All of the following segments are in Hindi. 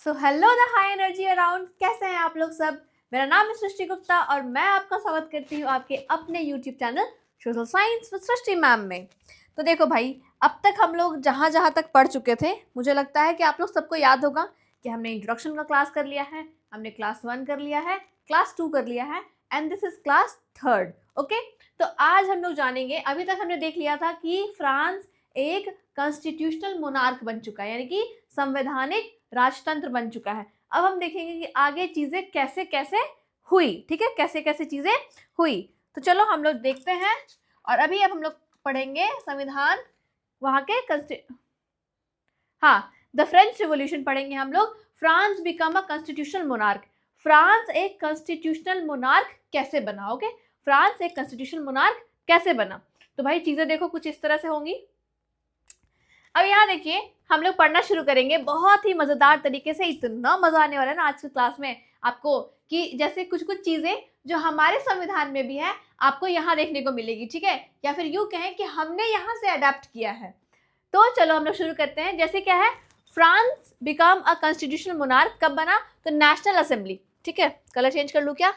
So hello the high energy around, कैसे हैं आप लोग सब। मेरा नाम है सृष्टि गुप्ता और मैं आपका स्वागत करती हूँ आपके अपने YouTube channel social science with Srishti ma'am में। तो देखो भाई, अब तक हम लोग जहाँ जहाँ तक पढ़ चुके थे, मुझे लगता है कि आप लोग सबको याद होगा कि हमने इंट्रोडक्शन का क्लास कर लिया है, हमने क्लास 1 कर लिया है, क्लास 2 कर लिया है and this is class 3। Okay, तो आज हम लोग जानेंगे, अभी तक हमने देख लिया था कि फ्रांस एक कॉन्स्टिट्यूशनल मोनार्क बन चुका है, यानी कि संवैधानिक राजतंत्र बन चुका है। अब हम देखेंगे कि आगे चीजें कैसे कैसे हुई, ठीक है, कैसे कैसे चीजें हुई। तो चलो हम लोग देखते हैं। और अभी अब हम लोग पढ़ेंगे संविधान, वहां के हाँ, द फ्रेंच रिवॉल्यूशन पढ़ेंगे हम लोग। France become a constitutional monarch. France एक कॉन्स्टिट्यूशनल मोनार्क कैसे बना। ओके, फ्रांस एक कॉन्स्टिट्यूशनल मोनार्क कैसे बना। तो भाई चीजें देखो कुछ इस तरह से होंगी। अब यहाँ देखिए, हम लोग पढ़ना शुरू करेंगे बहुत ही मजेदार तरीके से। इतना मजा आने वाला है ना आज की क्लास में आपको, कि जैसे कुछ कुछ चीजें जो हमारे संविधान में भी है आपको यहाँ देखने को मिलेगी, ठीक है, या फिर यूं कहें कि हमने यहाँ से अडेप्ट किया है। तो चलो हम लोग शुरू करते हैं। जैसे क्या है, France become a constitutional monarch कब बना, तो नेशनल असेंबली, ठीक है, कलर चेंज कर लूँ क्या,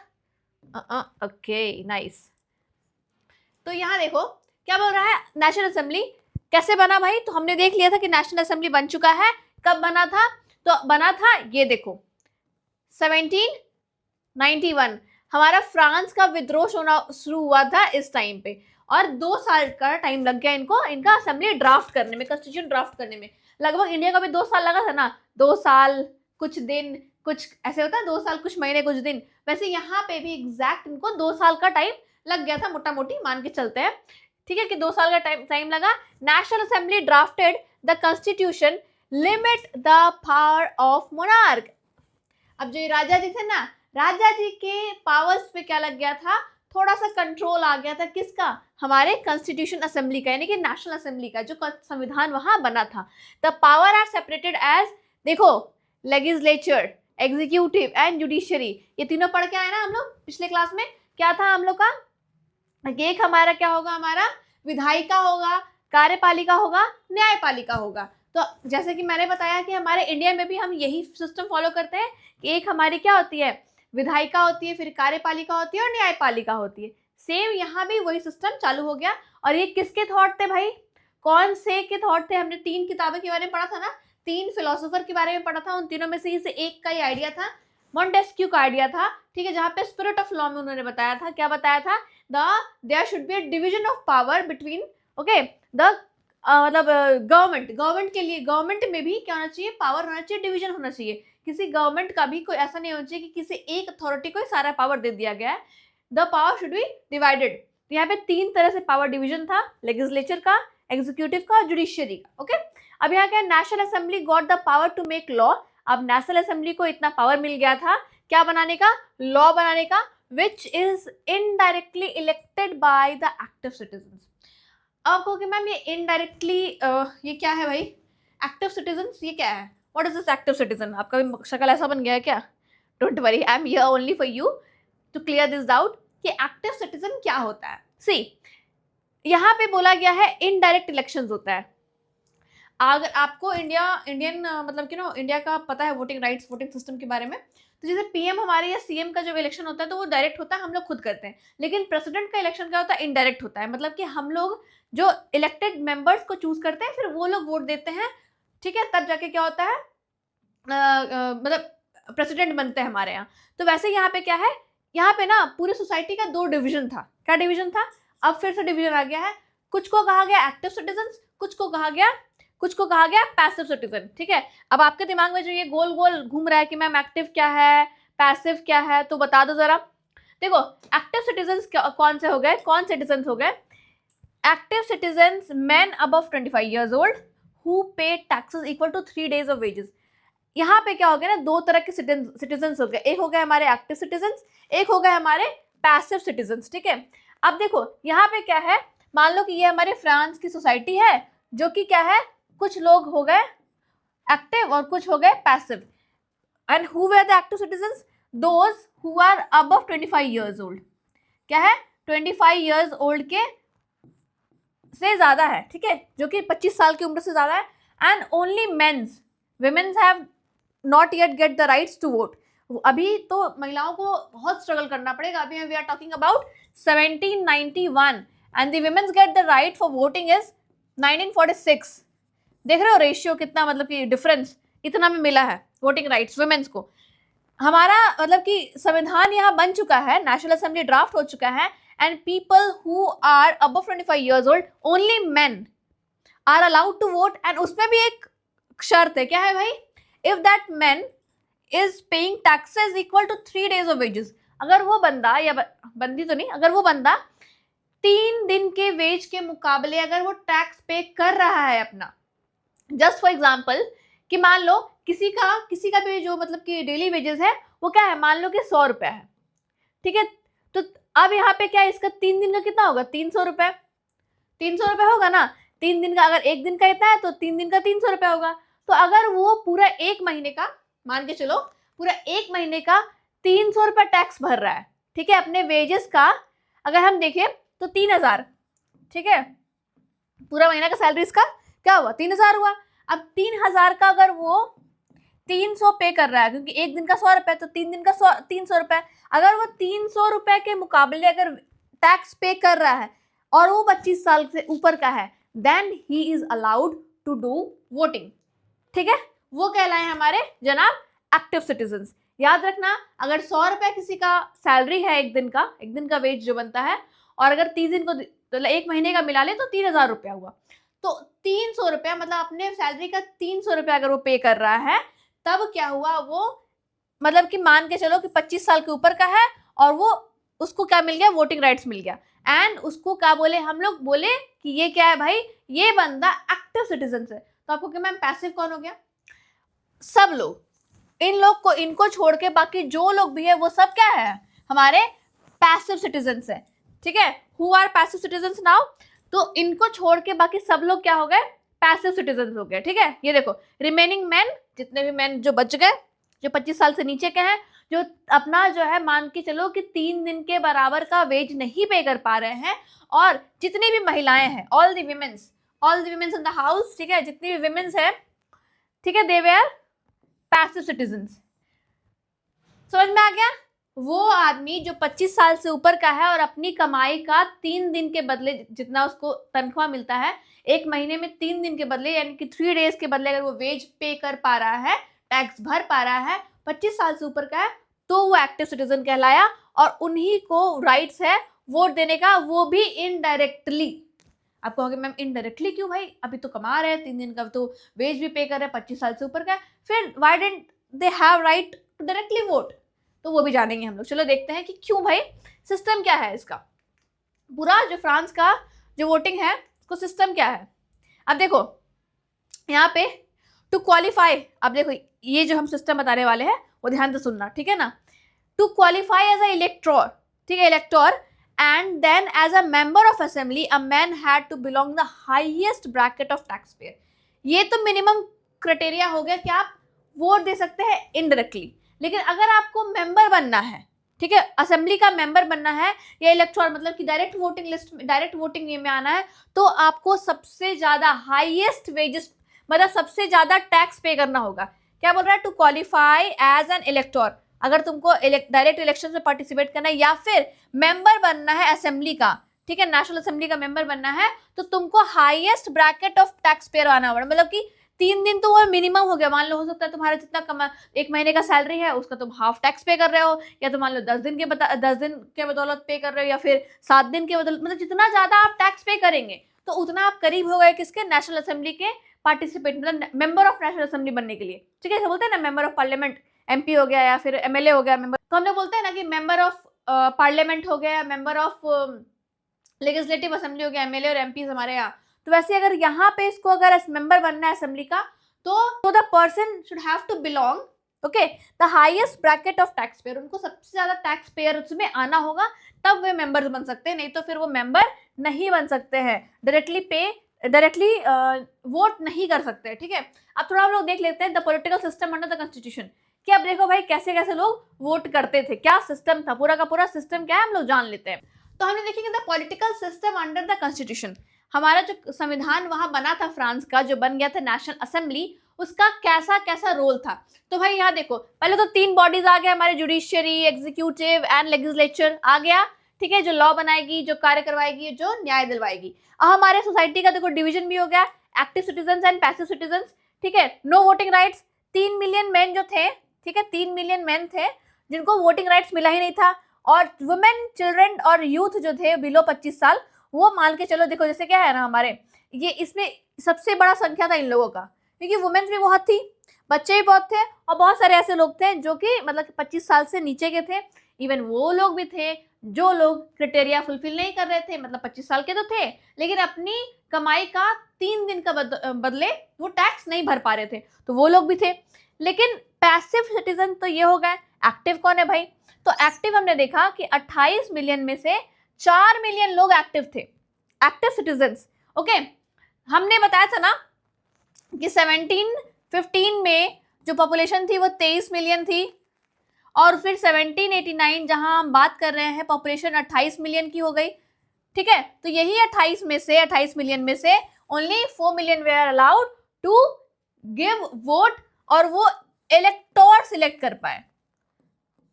ओके नाइस। तो यहाँ देखो क्या बोल रहा है, नेशनल असेंबली कैसे बना भाई। तो हमने देख लिया था कि नेशनल असेंबली बन चुका है। कब बना था, तो बना था ये देखो 1791। हमारा फ्रांस का विद्रोह होना शुरू हुआ था इस टाइम पे, और 2 साल का टाइम लग गया इनको, इनका असेंबली ड्राफ्ट करने में, कॉन्स्टिट्यूशन ड्राफ्ट करने में। लगभग इंडिया का भी 2 साल लगा था ना, 2 साल कुछ दिन कुछ ऐसे होता है, 2 साल कुछ महीने कुछ दिन, वैसे यहाँ पे भी एग्जैक्ट इनको 2 साल का टाइम लग गया था, मोटा मोटी मान के चलते हैं, ठीक है, कि 2 साल का टाइम लगा। National assembly drafted the constitution limit the power of monarch. अब जो ये राजा जी थे ना, राजा जी के पावर्स पे क्या लग गया था, थोड़ा सा कंट्रोल आ गया था, किसका, हमारे कॉन्स्टिट्यूशन असेंबली का, यानी कि नेशनल असेंबली का, जो संविधान वहां बना था। The power are separated as, देखो, लेजिस्लेचर, एग्जीक्यूटिव एंड जुडिशरी, ये तीनों पढ़ के आए ना हम लोग पिछले क्लास में। क्या था हम लोग का, एक हमारा क्या होगा, हमारा विधायिका होगा, कार्यपालिका होगा, न्यायपालिका होगा। तो जैसे कि मैंने बताया कि हमारे इंडिया में भी हम यही सिस्टम फॉलो करते हैं कि एक हमारी क्या होती है, विधायिका होती है, फिर कार्यपालिका होती है और न्यायपालिका होती है। सेम यहाँ भी वही सिस्टम चालू हो गया। और ये किसके थॉट थे भाई, कौन से के थॉट थे, हमने 3 किताबों के बारे में पढ़ा था ना, 3 फिलोसोफर के बारे में पढ़ा था, उन तीनों में से एक का ही आइडिया था, मॉन्टेस्क्यू का आइडिया था, ठीक है, जहाँ पे स्पिरिट ऑफ लॉ में उन्होंने बताया था, क्या बताया था, there should be a division of power between, okay, the मतलब गवर्नमेंट के लिए, गवर्नमेंट में भी क्या होना चाहिए, पावर होना चाहिए, डिवीजन होना चाहिए। किसी गवर्नमेंट का भी कोई ऐसा नहीं होना चाहिए कि किसी एक अथॉरिटी को सारा पावर दे दिया गया है। The power should be divided. यहाँ पे 3 तरह से पावर डिवीजन था, लेजिस्लेचर का, एग्जीक्यूटिव का और जुडिशियरी का। ओके, अब यहाँ क्या, national assembly got the power to make law. अब नेशनल असेंबली को इतना पावर मिल गया था क्या बनाने का, लॉ बनाने का, which is indirectly elected by the active citizen. अब कहोगे मैम ये इनडायरेक्टली ये क्या है भाई, एक्टिव सिटीजन ये क्या है, what is this active citizen, आपका भी शक्ल ऐसा बन गया है क्या। Don't worry, I am here only for you to clear this doubt कि एक्टिव सिटीजन क्या होता है। सी, यहाँ पे बोला गया है इनडायरेक्ट इलेक्शंस होता है। अगर आपको इंडियन मतलब कि नो इंडिया का पता है वोटिंग राइट्स, वोटिंग सिस्टम के बारे में, तो जैसे पीएम हमारे या सीएम का जब इलेक्शन होता है तो वो डायरेक्ट होता है, हम लोग खुद करते हैं। लेकिन प्रेसिडेंट का इलेक्शन क्या होता है, इनडायरेक्ट होता है, मतलब कि हम लोग जो इलेक्टेड मेंबर्स को चूज करते हैं, फिर वो लोग वोट देते हैं, ठीक है, तब जाके क्या होता है, मतलब प्रेसिडेंट बनते हैं हमारे यहाँ। तो वैसे यहाँ पे क्या है, यहाँ पे ना पूरी सोसाइटी का 2 डिवीजन था। क्या डिवीजन था, अब फिर से डिवीजन आ गया है। कुछ को कहा गया एक्टिव सिटीजन, कुछ को कहा गया पैसिव सिटीजन, ठीक है। अब आपके दिमाग में जो ये गोल गोल घूम रहा है कि मैम एक्टिव क्या है, पैसिव क्या है, तो बता दो जरा। देखो, एक्टिव सिटीजन कौन से हो गए, कौन सिटीजन हो गए, active citizen man above 25 years old who pay taxes equal to 3 days of wages। यहाँ पे क्या हो गया ना, 2 तरह के सिटीजन हो गए, एक हो गए हमारे एक्टिव सिटीजन, एक हो गए हमारे पैसिव सिटीजन, ठीक है। अब देखो यहाँ पे क्या है, मान लो कि ये हमारे फ्रांस की सोसाइटी है, जो कि क्या है, कुछ लोग हो गए एक्टिव और कुछ हो गए passive. And who were the active citizens, those who are above 25 years old। क्या है, 25 years old के से ज्यादा है, ठीक है, जो कि 25 साल की उम्र से ज्यादा है। And only mens, womens have not yet get the rights to vote. अभी तो महिलाओं को बहुत स्ट्रगल करना पड़ेगा। अभी we are talking about 1791 and the womens get the right for voting is 1946। देख रहे हो रेशियो कितना, मतलब कि डिफरेंस इतना में मिला है वोटिंग राइट्स वुमेन्स को। हमारा मतलब कि संविधान यहाँ बन चुका है, नेशनल असेंबली ड्राफ्ट हो चुका है, and people who are above 25 years old, only men are allowed to vote. And उसमें भी एक शर्त है, क्या है भाई? If that man is paying taxes equal to 3 days of wages। अगर वो बंदा या बंदी तो नहीं, अगर वो बंदा 3 दिन के वेज के मुकाबले अगर वो टैक्स पे कर रहा है अपना, जस्ट फॉर एग्जाम्पल कि मान लो किसी का भी जो मतलब कि डेली वेजेस है वो क्या है, मान लो कि 100 रुपये है, ठीक है। तो अब यहाँ पे क्या है, इसका 3 दिन का कितना होगा? 300 रुपये। 300 रुपये होगा ना 3 दिन का। अगर एक दिन का इतना है तो 3 दिन का 300 रुपये होगा। तो अगर वो पूरा 1 महीने का, मान के चलो पूरा 1 महीने का 300 रुपये टैक्स भर रहा है, ठीक है, अपने वेजेस का अगर हम देखें तो 3000, ठीक है, पूरा महीना का सैलरी इसका क्या हुआ? 3000 हुआ। अब 3000 का अगर वो 300 पे कर रहा है, क्योंकि एक दिन का 100 रुपये तो 3 दिन का 300 रुपये, अगर वो 300 रुपये के मुकाबले अगर टैक्स पे कर रहा है और वो 25 साल से ऊपर का है, then he is allowed to do voting, ठीक है। वो कहलाए हमारे जनाब एक्टिव सिटीजन्स। याद रखना, अगर 100 रुपये किसी का सैलरी है एक दिन का वेज जो बनता है, और अगर 30 दिन को मतलब 1 महीने का मिला ले तो 3000 रुपया हुआ। तो 300 रुपया मतलब अपने सैलरी का 300 रुपया अगर वो पे कर रहा है, तब क्या हुआ, वो मतलब कि मान के चलो कि 25 साल के ऊपर का है और वो उसको क्या मिल गया? वोटिंग राइट्स मिल गया। एंड उसको क्या बोले हम लोग? बोले कि ये क्या है भाई? ये बंदा एक्टिव सिटीजन है। तो आपको क्या मैम पैसिव कौन हो गया? सब लोग। इन लोग को, इनको छोड़ के बाकी जो लोग भी है वो सब क्या है? हमारे पैसिव सिटीजन्स है, ठीक है। Who are passive citizens now? तो इनको छोड़ के बाकी सब लोग क्या हो गए? पैसिव सिटीजन्स हो गए, ठीक है। ये देखो रिमेनिंग मैन, जितने भी मैन जो बच गए, जो 25 साल से नीचे के हैं, जो अपना जो है मान के चलो कि 3 दिन के बराबर का वेज नहीं पे कर पा रहे हैं, और जितनी भी महिलाएं हैं, all the women's in the house, ठीक है, जितनी भी विमेन्स है, ठीक है, दे वेयर पैसिव सिटीजन्स। समझ में आ गया? वो आदमी जो 25 साल से ऊपर का है और अपनी कमाई का 3 दिन के बदले जितना उसको तनख्वाह मिलता है, 1 महीने में 3 दिन के बदले यानी कि 3 days के बदले अगर वो वेज पे कर पा रहा है, टैक्स भर पा रहा है, 25 साल से ऊपर का है, तो वो एक्टिव सिटीजन कहलाया। और उन्हीं को राइट्स है वोट देने का, वो भी इनडायरेक्टली। आप कहोगे मैम इनडायरेक्टली क्यों भाई? अभी तो कमा रहे हैं, 3 दिन का तो वेज भी पे कर रहे हैं, 25 साल से ऊपर का है, फिर why didn't they have right to directly vote? तो वो भी जानेंगे हम लोग। चलो देखते हैं कि क्यों भाई, सिस्टम क्या है इसका। पूरा जो फ्रांस का जो वोटिंग है उसको सिस्टम क्या है। अब देखो यहाँ पे टू क्वालिफाई, अब देखो ये जो हम सिस्टम बताने वाले हैं वो ध्यान से सुनना, ठीक है ना। To qualify as a elector, ठीक है, elector, and then as a member of assembly a man had to belong the highest bracket of tax payer. ये तो मिनिमम क्राइटेरिया हो गया कि आप वोट दे सकते हैं इनडायरेक्टली। लेकिन अगर आपको मेंबर बनना है, ठीक है, असेंबली का मेंबर बनना है, या इलेक्टोर मतलब कि डायरेक्ट वोटिंग लिस्ट में, डायरेक्ट वोटिंग में आना है, तो आपको सबसे ज्यादा हाईएस्ट वेजेस मतलब सबसे ज्यादा टैक्स पे करना होगा। क्या बोल रहा है? To qualify as an elector, अगर तुमको डायरेक्ट इलेक्शन में पार्टिसिपेट करना है या फिर मेंबर बनना है असेंबली का, ठीक है, नेशनल असेंबली का मेंबर बनना है, तो तुमको highest bracket of tax payer आना होगा। मतलब कि 3 दिन तो वो मिनिमम हो गया। मान लो हो सकता है तुम्हारा जितना कमा 1 महीने का सैलरी है उसका तुम हाफ टैक्स पे कर रहे हो, या तो मान लो 10 दिन के बदौलत पे कर रहे हो, या फिर 7 दिन के बदौलत, मतलब जितना ज्यादा आप टैक्स पे करेंगे तो उतना आप करीब हो गए किसके? नेशनल असेंबली के पार्टिसिपेट, मतलब मेंबर ऑफ नेशनल असेंबली बनने के लिए, ठीक है। बोलते हैं ना मेंबर ऑफ पार्लियामेंट, एमपी हो गया या फिर एमएलए हो गया मेंबर, तो हम लोग बोलते हैं ना कि मेंबर ऑफ पार्लियामेंट हो गया, मेंबर ऑफ लेजिस्लेटिव असेंबली हो गया, एमएलए और एमपी हमारे यहाँ। तो वैसे अगर यहाँ पे इसको अगर मेंबर बनना है असेंबली का, तो the person should have to belong, okay, the highest bracket of tax payer, उनको सबसे ज्यादा टैक्स पेयर उसमें आना होगा, तब वे मेंबर्स बन सकते हैं, नहीं तो फिर वो मेंबर नहीं बन सकते हैं, डायरेक्टली वोट नहीं कर सकते, ठीक है। अब थोड़ा हम लोग देख लेते हैं the political system under the constitution, कि अब देखो भाई कैसे कैसे लोग वोट करते थे, क्या सिस्टम था, पूरा का पूरा सिस्टम क्या है हम लोग जान लेते हैं। तो हमने देखेंगे the political system under the constitution, हमारा जो संविधान वहां बना था फ्रांस का, जो बन गया था नेशनल असेंबली, उसका कैसा कैसा रोल था। तो भाई यहाँ देखो, पहले तो 3 बॉडीज आ गए हमारे, जुडिशियरी, एग्जीक्यूटिव एंड लेजिस्लेचर आ गया, ठीक है, जो लॉ बनाएगी, जो कार्य करवाएगी, जो न्याय दिलवाएगी। अब हमारे सोसाइटी का देखो डिवीजन भी हो गया, active citizen and passive citizen, ठीक है, no voting rights. 3 million man जो थे, ठीक है, 3 मिलियन मैन थे जिनको वोटिंग राइट्स मिला ही नहीं था, और वुमेन, चिल्ड्रन और यूथ जो थे बिलो 25 साल, वो मान के चलो, देखो जैसे क्या है ना हमारे, ये इसमें सबसे बड़ा संख्या था इन लोगों का, क्योंकि वुमेन्स भी बहुत थी, बच्चे भी बहुत थे, और बहुत सारे ऐसे लोग थे जो कि मतलब 25 साल से नीचे के थे। इवन वो लोग भी थे जो लोग क्राइटेरिया फुलफिल नहीं कर रहे थे, मतलब 25 साल के तो थे, लेकिन अपनी कमाई का 3 दिन का बदले वो टैक्स नहीं भर पा रहे थे, तो वो लोग भी थे। लेकिन पैसिव सिटीजन तो ये हो गए। एक्टिव कौन है भाई? तो एक्टिव हमने देखा कि 28 मिलियन में से 4 मिलियन लोग एक्टिव थे, एक्टिव सिटीजन्स। ओके, हमने बताया था ना कि 1715 में जो पॉपुलेशन थी वो 23 मिलियन थी, और फिर 1789 जहां हम बात कर रहे हैं पॉपुलेशन 28 मिलियन की हो गई, ठीक है। तो यही 28 मिलियन में से only 4 million were allowed to give vote, और वो इलेक्टोर सिलेक्ट कर पाए,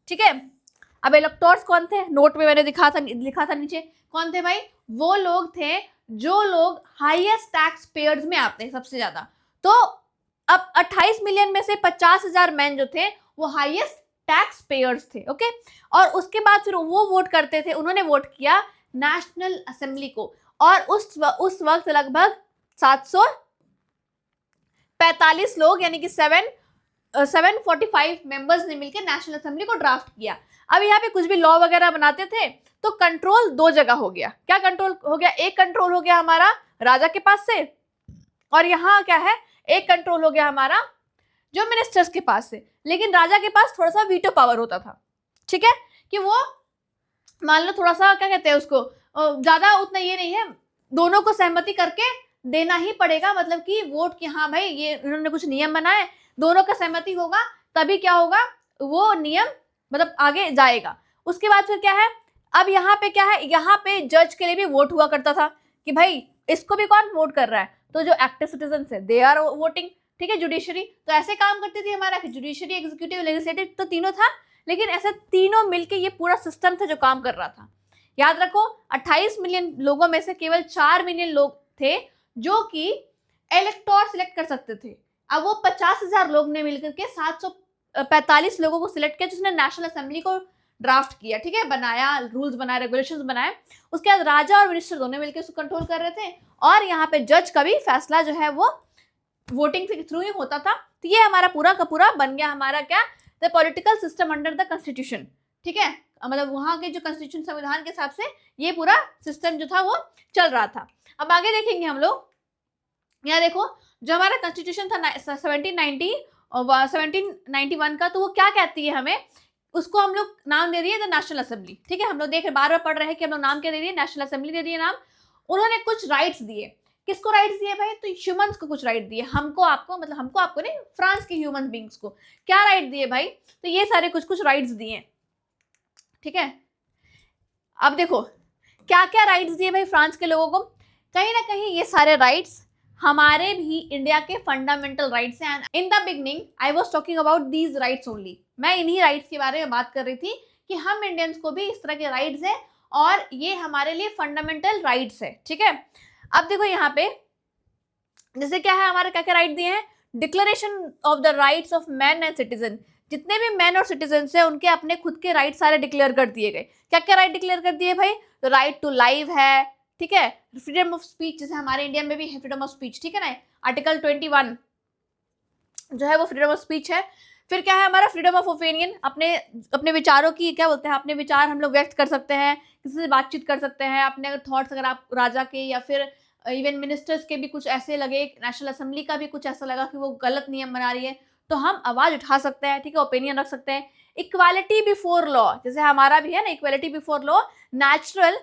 ठीक है। अब इलेक्टोर्स कौन थे? नोट में मैंने लिखा था नीचे, कौन थे भाई? वो लोग थे जो लोग हाईएस्ट टैक्स पेयर्स में आते हैं सबसे ज्यादा। तो अब 28 मिलियन में से 50,000 मैन जो थे वो हाईएस्ट टैक्स पेयर्स थे, ओके। और उसके बाद फिर वो वोट करते थे, उन्होंने वोट किया नेशनल असेंबली को, और उस वक्त लगभग 745 लोग, यानी कि 745 मेंबर्स ने मिलकर नेशनल असेंबली को ड्राफ्ट किया। अब यहाँ पे कुछ भी लॉ वगैरह बनाते थे तो कंट्रोल 2 जगह हो गया। क्या कंट्रोल हो गया? एक कंट्रोल हो गया हमारा राजा के पास से, और यहाँ क्या है, एक कंट्रोल हो गया हमारा जो मिनिस्टर्स के पास से। लेकिन राजा के पास थोड़ा सा वीटो पावर होता था, ठीक है, कि वो मान लो थोड़ा सा क्या कहते हैं उसको, ज्यादा उतना ये नहीं है, दोनों को सहमति करके देना ही पड़ेगा, मतलब कि वोट कि हाँ भाई ये इन्होंने कुछ नियम बनाए, दोनों का सहमति होगा तभी क्या होगा, वो नियम मतलब आगे जाएगा। उसके बाद फिर क्या है, अब यहाँ पे क्या है, यहाँ पे जज के लिए भी वोट हुआ करता था कि भाई इसको भी कौन वोट कर रहा है, तो जो एक्टिव सिटीजन है दे आर वोटिंग, ठीक है। जुडिशरी तो ऐसे काम करती थी हमारा, जुडिशरी, एग्जीक्यूटिव, लेजिस्लेटिव, तो तीनों था, लेकिन ऐसे तीनों मिलके ये पूरा सिस्टम था जो काम कर रहा था। याद रखो, 28 मिलियन लोगों में से केवल 4 मिलियन लोग थे जो कि इलेक्टोर सिलेक्ट कर सकते थे। अब वो 50,000 लोग ने मिलकर के 745 लोगों को सिलेक्ट किया जिसने नेशनल असेंबली को ड्राफ्ट किया, ठीक है, बनाया, रूल्स बनाए, रेगुलेशंस बनाए। उसके बाद राजा और मिनिस्टर दोनों मिलकर उसको कंट्रोल कर रहे थे, और यहाँ पे जज का भी फैसला जो है वो वोटिंग के थ्रू ही होता था। तो ये हमारा पूरा का पूरा बन गया हमारा क्या, the political system under the constitution, ठीक है, मतलब वहां के जो कॉन्स्टिट्यूशन संविधान के हिसाब से ये पूरा सिस्टम जो था वो चल रहा था। अब आगे देखेंगे हम लोग, यहाँ देखो जो हमारा कॉन्स्टिट्यूशन था 1791 का, तो वो क्या कहती है हमें, उसको हम लोग नाम दे दिए द नेशनल असेंबली, ठीक है। हम लोग देख बार बार पढ़ रहे हैं कि हम लोग नाम क्या दे दिए, नेशनल असेंबली दे दिए नाम। उन्होंने कुछ राइट्स दिए, किसको राइट्स दिए भाई? तो ह्यूमंस को कुछ राइट दिए, हमको आपको, मतलब हमको आपको नहीं, फ्रांस के ह्यूमन बींग्स को क्या राइट दिए भाई? तो ये सारे कुछ कुछ राइट्स दिए, ठीक है। अब देखो क्या क्या राइट्स दिए भाई फ्रांस के लोगों को, कहीं ना कहीं ये सारे राइट्स हमारे भी इंडिया के फंडामेंटल राइट्स हैं। In the beginning I was talking about these rights only, मैं इन्हीं राइट्स के बारे में बात कर रही थी कि हम इंडियंस को भी इस तरह के राइट्स हैं, और ये हमारे लिए फंडामेंटल राइट्स है, ठीक है। अब देखो यहाँ पे जैसे क्या है, हमारे क्या क्या राइट दिए हैं, declaration of the rights of man and citizen, जितने भी मैन और सिटीजन है उनके अपने खुद के राइट सारे डिक्लेयर कर दिए गए। क्या क्या राइट डिक्लेयर कर दिए भाई? तो राइट टू लाइफ है, ठीक है, फ्रीडम ऑफ स्पीच, जैसे हमारे इंडिया में भी है फ्रीडम ऑफ स्पीच, ठीक है ना, आर्टिकल 21 जो है वो फ्रीडम ऑफ स्पीच है। फिर क्या है हमारा, फ्रीडम ऑफ ओपिनियन, अपने अपने विचारों की क्या बोलते हैं, अपने विचार हम लोग व्यक्त कर सकते हैं, किसी से बातचीत कर सकते हैं, अपने थॉट्स, अगर आप राजा के या फिर इवन मिनिस्टर्स के भी कुछ ऐसे लगे, नेशनल असेंबली का भी कुछ ऐसा लगा कि वो गलत नियम बना रही है, तो हम आवाज उठा सकते हैं, ठीक है, ओपिनियन रख सकते हैं। इक्वालिटी बिफोर लॉ, जैसे हमारा भी है ना, equality before law, natural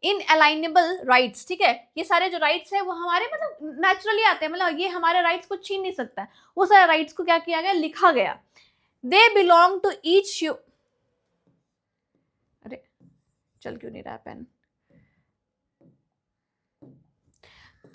inalienable rights, ठीक है, ये सारे जो राइट्स है वो हमारे मतलब नेचुरली आते हैं, मतलब ये हमारे राइट्स को छीन नहीं सकता है, वो सारे राइट्स को क्या किया गया, लिखा गया। दे बिलोंग टू ईच अरे चल क्यों नहीं रहा पेन,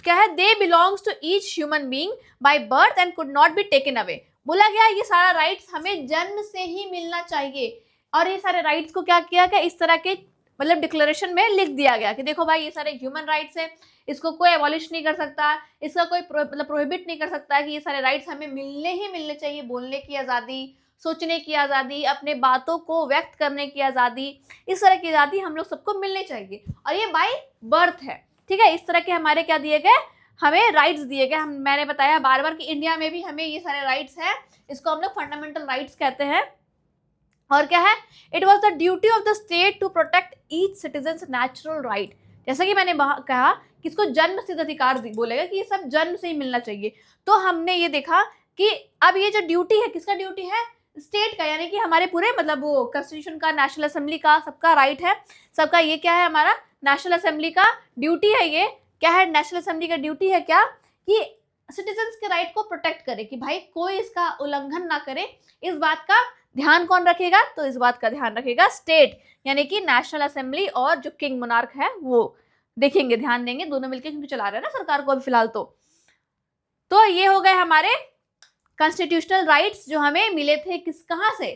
क्या है, they belongs to each human being by birth and could not be taken away. बोला गया ये सारा राइट्स हमें जन्म से ही मिलना चाहिए। और ये सारे राइट्स को क्या किया गया, इस तरह के मतलब डिक्लेरेशन में लिख दिया गया कि देखो भाई ये सारे ह्यूमन राइट्स है, इसको कोई एबॉलिश नहीं कर सकता, इसका कोई मतलब प्रोहिबिट नहीं कर सकता, कि ये सारे राइट्स हमें मिलने ही मिलने चाहिए। बोलने की आज़ादी, सोचने की आज़ादी, अपने बातों को व्यक्त करने की आज़ादी, इस तरह की आज़ादी हम लोग सबको मिलनी चाहिए। और ये बाय बर्थ है, ठीक है। इस तरह के हमारे क्या दिए गए, हमें राइट्स दिए गए। हम मैंने बताया बार बार कि इंडिया में भी हमें ये सारे राइट्स हैं, इसको हम लोग फंडामेंटल राइट्स कहते हैं। और क्या है, it was the duty of the state to protect each citizen natural right. जैसा कि मैंने कहा कि इसको जन्म सिद्ध अधिकार बोलेगा कि ये सब जन्म से ही मिलना चाहिए। तो हमने ये देखा कि अब ये जो ड्यूटी है, किसका ड्यूटी है, स्टेट का, यानी कि हमारे पूरे मतलब वो कॉन्स्टिट्यूशन का, नेशनल असेंबली का, सबका राइट है, सबका ये क्या है, हमारा नेशनल असेंबली का ड्यूटी है। ये क्या है, नेशनल असेंबली का ड्यूटी है क्या, कि सिटीजन्स के राइट को प्रोटेक्ट करे, कि भाई कोई इसका उल्लंघन ना करे। इस बात का ध्यान कौन रखेगा, तो इस बात का ध्यान रखेगा स्टेट, यानी कि नेशनल असेंबली और जो किंग मोनार्क है वो देखेंगे, ध्यान देंगे, दोनों मिलकर क्योंकि चला रहे हैं ना सरकार को अभी फिलहाल। तो ये हो गए हमारे कॉन्स्टिट्यूशनल राइट्स जो हमें मिले थे कहाँ से,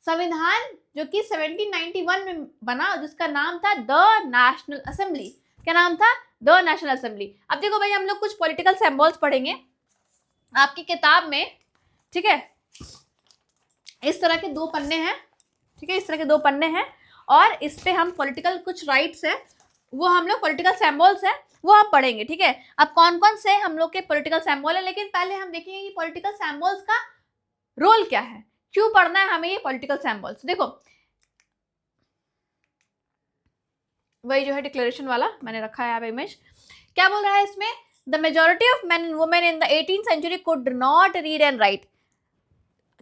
संविधान जो कि 1791 में बना, जिसका नाम था द नेशनल असेंबली। क्या नाम था, द नेशनल असेंबली। अब देखो भाई, हम लोग कुछ पॉलिटिकल सिंबल्स पढ़ेंगे आपकी किताब में, ठीक है। इस तरह के 2 पन्ने हैं, ठीक है, इस तरह के 2 पन्ने हैं, और इस पे हम पॉलिटिकल कुछ राइट्स है, वो हम लोग पॉलिटिकल सिंबल्स है वो हम पढ़ेंगे, ठीक है। अब कौन कौन से हम लोग के पॉलिटिकल सिंबल है, लेकिन पहले हम देखेंगे कि पॉलिटिकल सिंबल्स का रोल क्या है, क्यों पढ़ना है हमें ये पॉलिटिकल सिंबल्स। देखो वही जो है डिक्लेरेशन वाला मैंने रखा है यहाँ पे इमेज, क्या बोल रहा है इसमें, the majority of men and women in the 18th century could not read and write.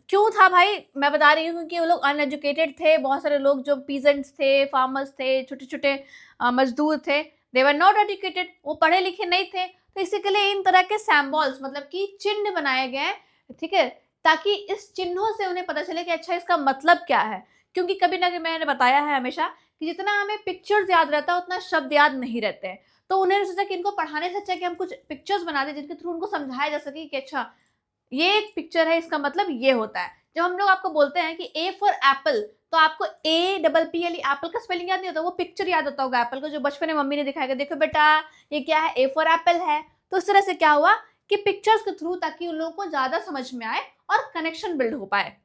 क्यों था भाई, मैं बता रही हूँ कि वो लोग अनएजुकेटेड थे, बहुत सारे लोग जो पीजेंट्स थे, फार्मर्स थे, छोटे छोटे मजदूर थे, दे वर नॉट एजुकेटेड, वो पढ़े लिखे नहीं थे। तो इसी के लिए इन तरह के सैम्बल्स मतलब कि चिन्ह बनाए गए, ठीक है, ताकि इस चिन्हों से उन्हें पता चले कि अच्छा इसका मतलब क्या है। क्योंकि कभी ना कभी मैंने बताया है हमेशा कि जितना हमें पिक्चर्स याद रहता है उतना शब्द याद नहीं रहते हैं। तो उन्होंने सोचा कि इनको पढ़ाने से अच्छा कि हम कुछ पिक्चर्स बना दें जिनके थ्रू उनको समझाया जा सके कि अच्छा ये एक पिक्चर है, इसका मतलब ये होता है। जब हम लोग आपको बोलते हैं कि ए फॉर एप्पल, तो आपको APPLE एप्पल का स्पेलिंग याद नहीं होता, वो पिक्चर याद होता होगा एप्पल को, जो बचपन में मम्मी ने दिखाया, देखो बेटा ये क्या है, ए फॉर एप्पल है। तो इस तरह से क्या हुआ कि पिक्चर्स के थ्रू, ताकि उन लोगों को ज्यादा समझ में आए और कनेक्शन बिल्ड हो पाए।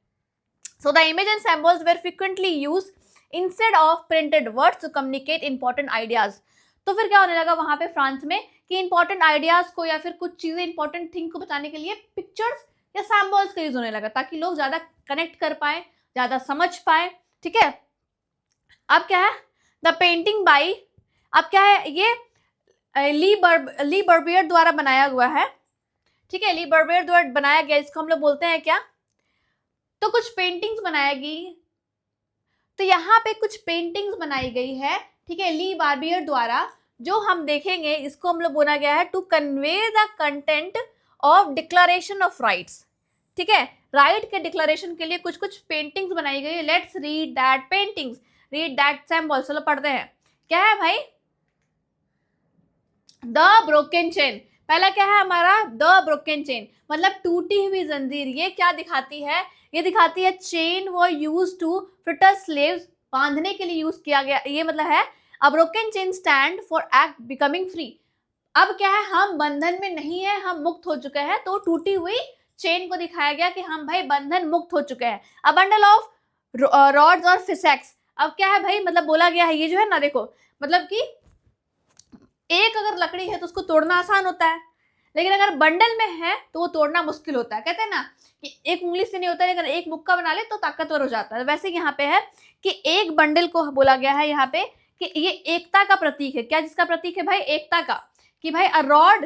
So the image and symbols were frequently used instead of printed words to communicate important ideas. तो फिर क्या होने लगा वहां पे फ्रांस में कि इंपॉर्टेंट आइडियाज को या फिर कुछ चीजें इंपॉर्टेंट थिंग को बताने के लिए पिक्चर्स या सैम्बल्स का यूज होने लगा, ताकि लोग ज्यादा कनेक्ट कर पाए, ज्यादा समझ पाए, ठीक है। अब क्या है, द पेंटिंग बाई, अब क्या है, ये ली बर्बियर द्वारा बनाया हुआ है, ठीक है, ली बर्बियर द्वारा बनाया गया, इसको हम लोग बोलते हैं क्या, तो कुछ पेंटिंग्स बनाएगी, तो यहाँ पे कुछ पेंटिंग्स बनाई गई है, ठीक है, ली बार्बियर द्वारा, जो हम देखेंगे इसको हम लोग बोला गया है to convey the content of declaration of rights, ठीक है, राइट के डिक्लेरेशन के लिए कुछ कुछ पेंटिंग्स बनाई गई है। Let's read that paintings, read that symbols, चलो पढ़ते हैं। क्या है भाई, द ब्रोकन चेन, पहला क्या है हमारा, द ब्रोकन चेन मतलब टूटी हुई जंजीर। ये क्या दिखाती है, ये दिखाती है चेन वो यूज टू फ्रिटर स्लेव्स, बांधने के लिए यूज किया गया, ये मतलब है a broken chain stand for act becoming free. अब क्या है, हम बंधन में नहीं है, हम मुक्त हो चुके हैं, तो टूटी हुई चेन को दिखाया गया कि हम भाई बंधन मुक्त हो चुके हैं। अ बंडल ऑफ रॉड्स और फिसेक्स, अब क्या है भाई, मतलब बोला गया है ये जो है ना, देखो मतलब कि एक अगर लकड़ी है तो उसको तोड़ना आसान होता है, लेकिन अगर बंडल में है तो वो तोड़ना मुश्किल होता है। कहते हैं ना कि एक उंगली से नहीं होता, लेकिन एक मुक्का बना ले तो ताकतवर हो जाता है। वैसे यहाँ पे है कि एक बंडल को बोला गया है यहाँ पे कि ये एकता का प्रतीक है। क्या जिसका प्रतीक है भाई, एकता का, कि भाई a rod,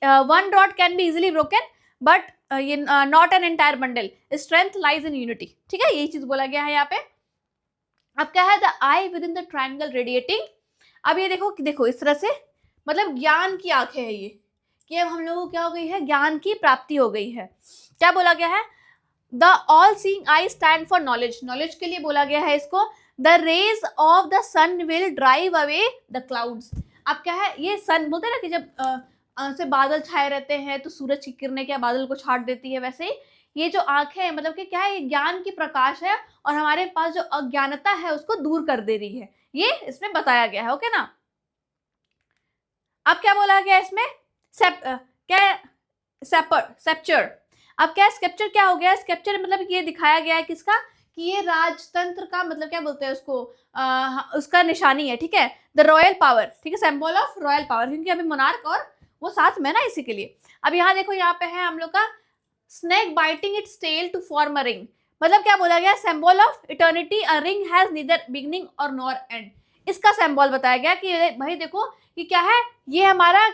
one rod can be easily broken but not an entire bundle, strength lies in unity, ठीक है, यही चीज बोला गया है यहाँ पे। अब क्या है, the I with in the triangle radiating, अब ये देखो कि देखो इस तरह से मतलब ज्ञान की आंखें है ये, कि अब हम लोगों को क्या हो गई है, ज्ञान की प्राप्ति हो गई है। क्या बोला गया है, the all seeing eye stand for knowledge, knowledge के लिए बोला गया है इसको। The rays of the sun will drive away the clouds, अब क्या है, ये सन बोलते हैं ना कि जब से बादल छाए रहते हैं तो सूरज की किरणें क्या बादल को छाट देती है, वैसे ही ये जो आंखें हैं मतलब कि क्या है, ये ज्ञान की प्रकाश है और हमारे पास जो अज्ञानता है उसको दूर कर दे रही है, ये इसमें बताया गया है। ओके ना। अब क्या बोला गया इसमें, क्या सेप्चर। अब क्या स्केप्चर क्या हो गया, स्केप्चर मतलब ये दिखाया गया है किसका, कि ये राजतंत्र का मतलब क्या बोलते हैं उसको, उसका निशानी है, ठीक है, द रॉयल पावर, ठीक है, सिंबल ऑफ रॉयल पावर, क्योंकि अभी मोनार्क और वो साथ में ना, इसी के लिए। अब यहाँ देखो, यहाँ पे है हम लोग का snake biting its tail to form a ring, मतलब क्या बोला गया, symbol of eternity, a ring has neither beginning और नॉर एंड, इसका सिंबल बताया गया कि भाई देखो कि क्या है, ये हमारा,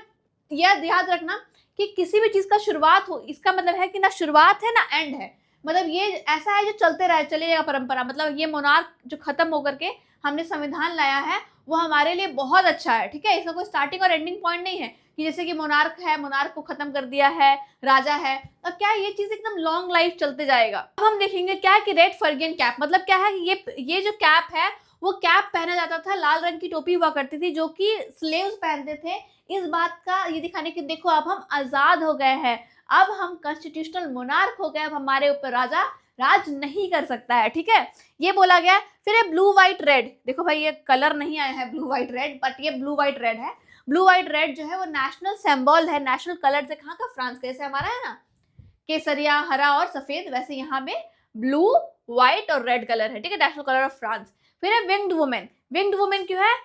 यह याद रखना कि किसी भी चीज का शुरुआत हो, इसका मतलब है कि ना शुरुआत है ना एंड है, मतलब ये ऐसा है जो चलते रहे, चलेगा परंपरा, मतलब ये मोनार्क जो खत्म होकर के हमने संविधान लाया है वो हमारे लिए बहुत अच्छा है, ठीक है, इसका कोई स्टार्टिंग और एंडिंग पॉइंट नहीं है कि जैसे कि मोनार्क है, मोनार्क को खत्म कर दिया है, राजा है, तब क्या है, ये चीज एकदम लॉन्ग लाइफ चलते जाएगा। अब हम देखेंगे क्या है कि रेड फर्गियन कैप, मतलब क्या है कि ये जो कैप है वो कैप पहना जाता था, लाल रंग की टोपी हुआ करती थी जो कि स्लेव्स पहनते थे, इस बात का ये दिखाने की देखो अब हम आजाद हो गए हैं, अब हम कॉन्स्टिट्यूशनल मोनार्क हो गए, अब हमारे ऊपर राजा राज नहीं कर सकता है, ठीक है, ये बोला गया। फिर ये ब्लू व्हाइट रेड, देखो भाई ये कलर नहीं आया है ब्लू व्हाइट रेड, बट ये ब्लू व्हाइट रेड है, ब्लू व्हाइट रेड जो है वो नेशनल सिंबल है, नेशनल कलर से कहाँ का, फ्रांस का, जैसे हमारा है ना केसरिया हरा और सफेद, वैसे यहाँ पे ब्लू व्हाइट और रेड कलर है, ठीक है, नेशनल कलर ऑफ फ्रांस। फिर है विंग्ड वुमेन, विंग्ड वुमेन क्यों है,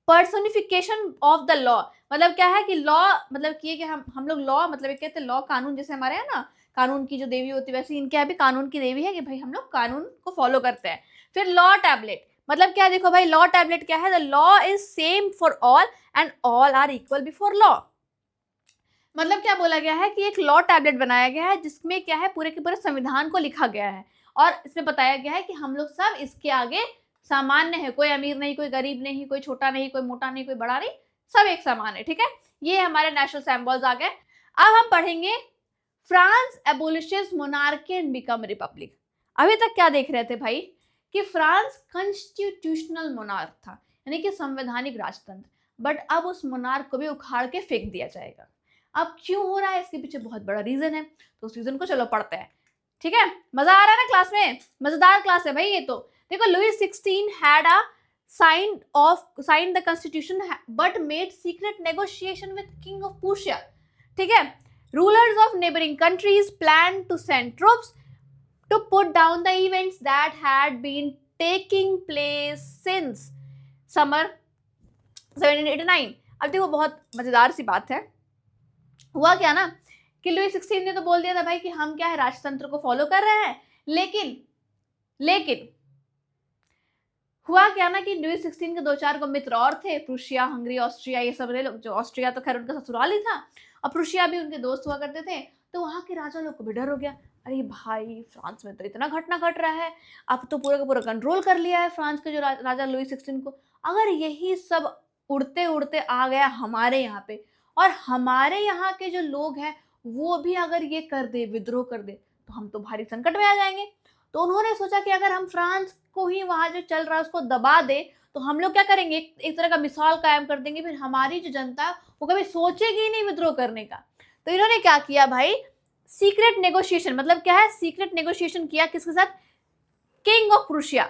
पर्सोनिफिकेशन ऑफ द लॉ, मतलब क्या है कि लॉ मतलब कि हम लोग लॉ मतलब ये कहते हैं लॉ कानून, जैसे हमारे है ना कानून की जो देवी होती है वैसे इनके यहाँ भी कानून की देवी है कि भाई हम लोग कानून को फॉलो करते हैं। फिर लॉ टैबलेट, मतलब क्या, देखो भाई लॉ टैबलेट क्या है, the law is same for all and all are equal before law, मतलब क्या बोला गया है कि एक लॉ टैबलेट बनाया गया है जिसमें क्या है पूरे के पूरे संविधान को लिखा गया है और इसमें बताया गया है कि हम लोग सब इसके आगे सामान्य है, कोई अमीर नहीं, कोई गरीब नहीं, कोई छोटा नहीं, कोई मोटा नहीं, कोई बड़ा नहीं, सब एक समान है, ठीक है, ये हमारे नेशनल सिंबल्स आ गए। अब हम पढ़ेंगे France abolishes monarchy and become republic. अभी तक क्या देख रहे थे भाई कि फ्रांस कॉन्स्टिट्यूशनल मोनार्क था, यानी कि संवैधानिक राजतंत्र, बट अब उस मोनार्क को भी उखाड़ के फेंक दिया जाएगा। अब क्यों हो रहा है, इसके पीछे बहुत बड़ा रीजन है, तो उस रीजन को चलो पढ़ते हैं, ठीक है, मजा आ रहा है ना क्लास में, मजेदार क्लास है भाई ये तो। देखो Louis 16 had a signed the constitution but made secret negotiation with king of Prussia, ठीक है, rulers of neighboring countries planned to send troops to put down the events that had been taking place since summer 1789। अब देखो बहुत मजेदार सी बात है, हुआ क्या ना कि लुई 16 ने तो बोल दिया था भाई कि हम क्या है राजतंत्र को फॉलो कर रहे हैं, लेकिन हुआ क्या ना कि लुई 16 के दो चार को मित्र और थे, प्रुशिया, हंगरी, ऑस्ट्रिया, ये सब लोग, जो ऑस्ट्रिया तो खैर उनका ससुराल ही था और प्रुशिया भी उनके दोस्त हुआ करते थे, तो वहां के राजा लोग को भी डर हो गया, अरे भाई फ्रांस में तो इतना घटना घट रहा है, अब तो पूरा का पूरा कंट्रोल कर लिया है फ्रांस के जो राजा लुई 16 को, अगर यही सब उड़ते उड़ते आ गया हमारे यहाँ पे और हमारे यहाँ के जो लोग हैं वो भी अगर ये कर दे, विद्रोह कर दे, तो हम तो भारी संकट में आ जाएंगे। तो उन्होंने सोचा कि अगर हम फ्रांस को ही वहां जो चल रहा है उसको दबा दे तो हम लोग क्या करेंगे, एक तरह का मिसाल कायम कर देंगे, फिर हमारी जो जनता वो कभी सोचेगी ही नहीं विद्रोह करने का। तो इन्होंने क्या किया भाई, सीक्रेट नेगोशिएशन, मतलब क्या है, सीक्रेट नेगोशिएशन किया किसके साथ, king of Prussia,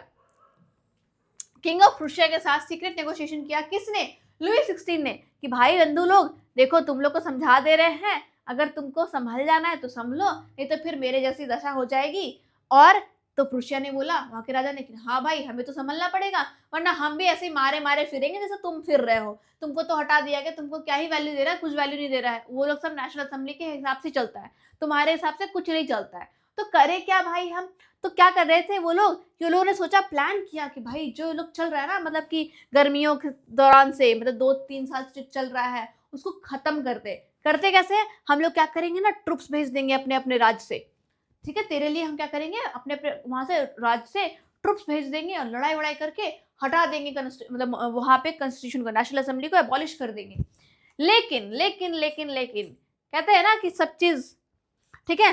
king of Prussia के साथ सीक्रेट नेगोशिएशन किया किसने, लुई 16 ने, कि भाई बंधु लोग देखो तुम लोग को समझा दे रहे हैं, अगर तुमको संभल जाना है तो संभलो, नहीं तो फिर मेरे जैसी दशा हो जाएगी। और तो प्रुशिया ने बोला, वहां के राजा ने कि हाँ भाई हमें तो संभलना पड़ेगा, वरना हम भी ऐसे ही मारे मारे फिरेंगे जैसे तुम फिर रहे हो, तुमको तो हटा दिया गया, तुमको क्या ही वैल्यू दे रहा है, कुछ वैल्यू नहीं दे रहा है, वो लोग सब नेशनल असेंबली के हिसाब से चलता है, तुम्हारे हिसाब से कुछ नहीं चलता है, तो करे क्या भाई हम। तो क्या कर रहे थे वो लोग, कि लोगों ने सोचा, प्लान किया कि भाई जो लोग चल रहा है ना, मतलब कि गर्मियों के दौरान से मतलब 2-3 साल से चल रहा है उसको खत्म करते कैसे, हम लोग क्या करेंगे ना, ट्रुप्स भेज देंगे अपने अपने राज्य से, ठीक है, तेरे लिए हम क्या करेंगे, अपने अपने वहां से राज्य से ट्रुप्स भेज देंगे और लड़ाई वड़ाई करके हटा देंगे, मतलब वहां पे कॉन्स्टिट्यूशन को, नेशनल असेंबली को एबॉलिश कर देंगे। लेकिन लेकिन लेकिन लेकिन कहते हैं ना कि सब चीज, ठीक है,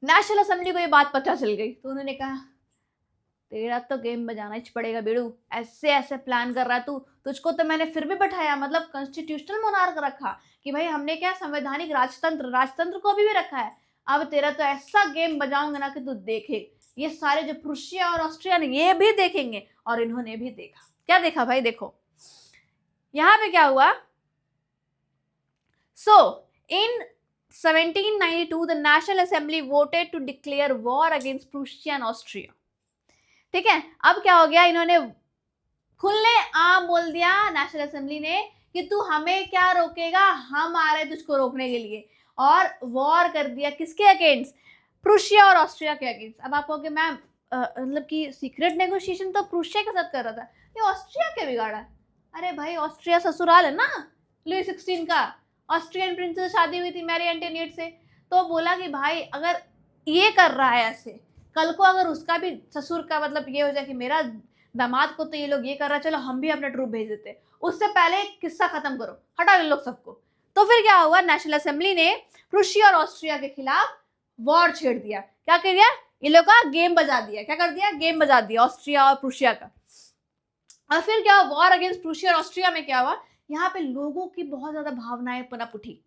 नेशनल असेंबली को ये बात पता चल गई, तो उन्होंने कहा तेरा तो गेम बजाना ही पड़ेगा बेड़ू, ऐसे ऐसे प्लान कर रहा तू, तुझको तो मैंने फिर भी बैठाया, मतलब कॉन्स्टिट्यूशनल मोनार्क रखा कि भाई हमने क्या संवैधानिक राजतंत्र, राजतंत्र को अभी भी रखा है। अब तेरा तो ऐसा गेम बजाऊंगा ना कि तू देखे, ये सारे जो प्रुशिया और ऑस्ट्रिया ने ये भी देखेंगे, और इन्होंने भी देखा। क्या देखा भाई? देखो यहां पे क्या हुआ। So in 1792 the national assembly voted to declare war against Prussia and Austria. ठीक है, अब क्या हो गया, इन्होंने खुले आम बोल दिया नेशनल असेंबली ने कि तू हमें क्या रोकेगा, हम आ रहे तुझको रोकने के लिए, और वॉर कर दिया किसके अगेंस्ट? प्रुशिया और ऑस्ट्रिया के अगेंस्ट। अब आप कहोगे मैम मतलब कि सीक्रेट नेगोशिएशन तो प्रुशिया के साथ कर रहा था, ये ऑस्ट्रिया क्या बिगाड़ा? अरे भाई ऑस्ट्रिया ससुराल है ना लुई 16 का, ऑस्ट्रियन प्रिंसेस शादी हुई थी मैरी एंटोनिएट से, तो बोला कि भाई अगर ये कर रहा है ऐसे, कल को अगर उसका भी ससुर का मतलब ये हो जाए कि मेरा दामाद को तो ये लोग ये कर रहा है, चलो हम भी अपना ट्रूप भेज देते, उससे पहले किस्सा खत्म करो, हटाओ इन लोग सबको। तो फिर क्या हुआ, नेशनल असेंबली ने प्रुशिया और ऑस्ट्रिया के खिलाफ वॉर छेड़ दिया। क्या कर दिया? इन लोग का गेम बजा दिया। क्या कर दिया? गेम बजा दिया ऑस्ट्रिया और प्रुशिया का। और फिर क्या हुआ, वॉर अगेंस्ट प्रुशिया और ऑस्ट्रिया में क्या हुआ, यहाँ पे लोगों की बहुत ज्यादा भावनाएं पनप उठी।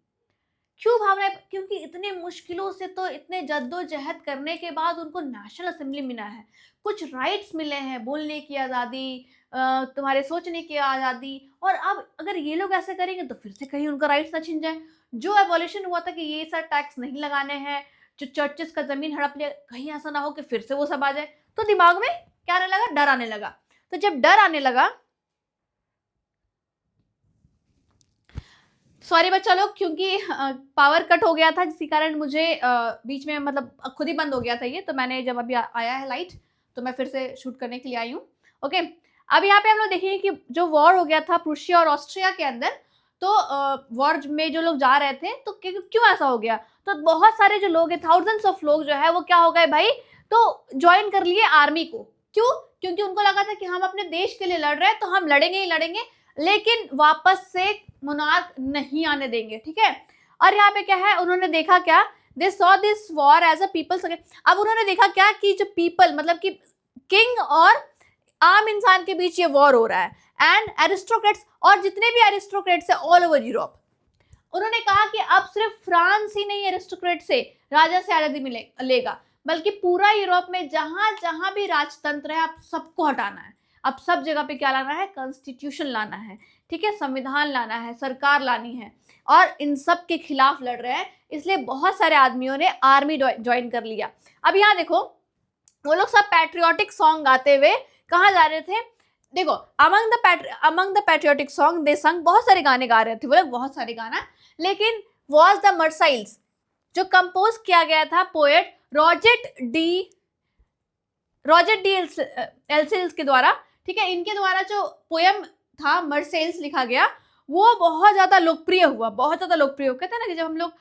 क्यों भावनाएं? क्योंकि इतने मुश्किलों से, तो इतने जद्दोजहद करने के बाद उनको नेशनल असेंबली मिला है, कुछ राइट्स मिले हैं, बोलने की आज़ादी, तुम्हारे सोचने की आज़ादी, और अब अगर ये लोग ऐसे करेंगे तो फिर से कहीं उनका राइट्स ना छिन जाए। जो एबॉलिशन हुआ था कि ये सब टैक्स नहीं लगाने हैं, जो चर्चेस का जमीन हड़प लिया, कहीं ऐसा ना हो कि फिर से वो सब आ जाए। तो दिमाग में क्या आने लगा? डर आने लगा। तो जब डर आने लगा, सॉरी बच्चा लोग, क्योंकि पावर कट हो गया था, जिसके कारण मुझे बीच में मतलब खुद ही बंद हो गया था ये, तो मैंने जब अभी आया है लाइट तो मैं फिर से शूट करने के लिए आई हूँ। ओके, अब यहाँ पे हम लोग देखेंगे कि जो वॉर हो गया था प्रुशिया और ऑस्ट्रिया के अंदर, तो वॉर में जो लोग जा रहे थे, तो क्यों ऐसा हो गया, तो बहुत सारे जो लोग हैं, थाउजेंड्स ऑफ लोग जो है वो क्या हो गए भाई, तो ज्वाइन कर लिए आर्मी को। क्यों? क्योंकि उनको लगा था कि हम अपने देश के लिए लड़ रहे हैं, तो हम लड़ेंगे ही लड़ेंगे, लेकिन वापस से मोनार्क नहीं आने देंगे। ठीक है, और यहाँ पे क्या है, उन्होंने देखा क्या, they saw this war as a people's. अब उन्होंने देखा क्या कि जो पीपल मतलब कि किंग और आम इंसान के बीच ये वॉर हो रहा है, एंड एरिस्टोक्रेट्स, और जितने भी एरिस्टोक्रेट्स है ऑल ओवर यूरोप, उन्होंने कहा कि अब सिर्फ फ्रांस ही नहीं एरिस्टोक्रेट से, राजा से आज़ादी मिलेगा, बल्कि पूरा यूरोप में जहां जहां भी राजतंत्र है, अब सबको हटाना है। अब सब जगह पे क्या लाना है? कॉन्स्टिट्यूशन लाना है। ठीक है, संविधान लाना है, सरकार लानी है, और इन सब के खिलाफ लड़ रहे हैं, इसलिए बहुत सारे आदमियों ने आर्मी ज्वाइन कर लिया। अब यहाँ देखो, वो लोग सब पैट्रियोटिक सॉन्ग गाते हुए कहाँ जा रहे थे? देखो, अमंग द पैट्रियोटिक सॉन्ग दे संग, बहुत सारे गाने गा रहे थे वो लोग, बहुत सारे गाना, लेकिन वॉज द मर्साइल्स, जो कंपोज किया गया था पोएट रॉजर डी एल्सिल्स के द्वारा। ठीक है, इनके द्वारा जो पोयम था मर्सेल्स लिखा गया, वो बहुत ज्यादा लोकप्रिय हुआ, बहुत ज्यादा लोकप्रिय हुआ। कहते हैं ना कि जब हम लोग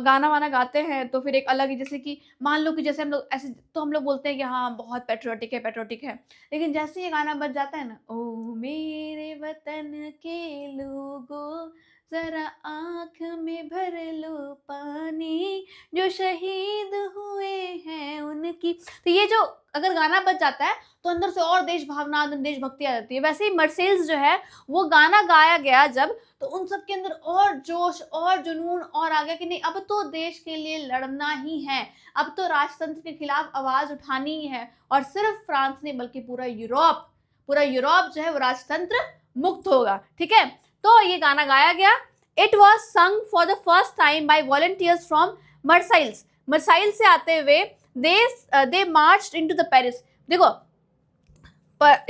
गाना वाना गाते हैं तो फिर एक अलग ही, जैसे कि मान लो कि जैसे हम लोग ऐसे, तो हम लोग बोलते हैं कि हाँ बहुत पैट्रियोटिक है, पैट्रियोटिक है, लेकिन जैसे ये गाना बज जाता है ना, ओ मेरे वतन के लोगों जरा आंख में भर लो पानी, जो शहीद हुए हैं उनकी, तो ये जो अगर गाना बज जाता है तो अंदर से और देश भावना, देशभक्ति आ जाती है। वैसे ही मर्सेल्स जो है, वो गाना गाया गया जब, तो उन सब के अंदर और जोश और जुनून और आ गया कि नहीं, अब तो देश के लिए लड़ना ही है, अब तो राजतंत्र के खिलाफ आवाज उठानी ही है, और सिर्फ फ्रांस नहीं बल्कि पूरा यूरोप जो है वो राजतंत्र मुक्त होगा। ठीक है, तो ये गाना गाया गया। It was sung for the first time by volunteers from Marseilles, Marseille से आते हुए they marched into the Paris. देखो,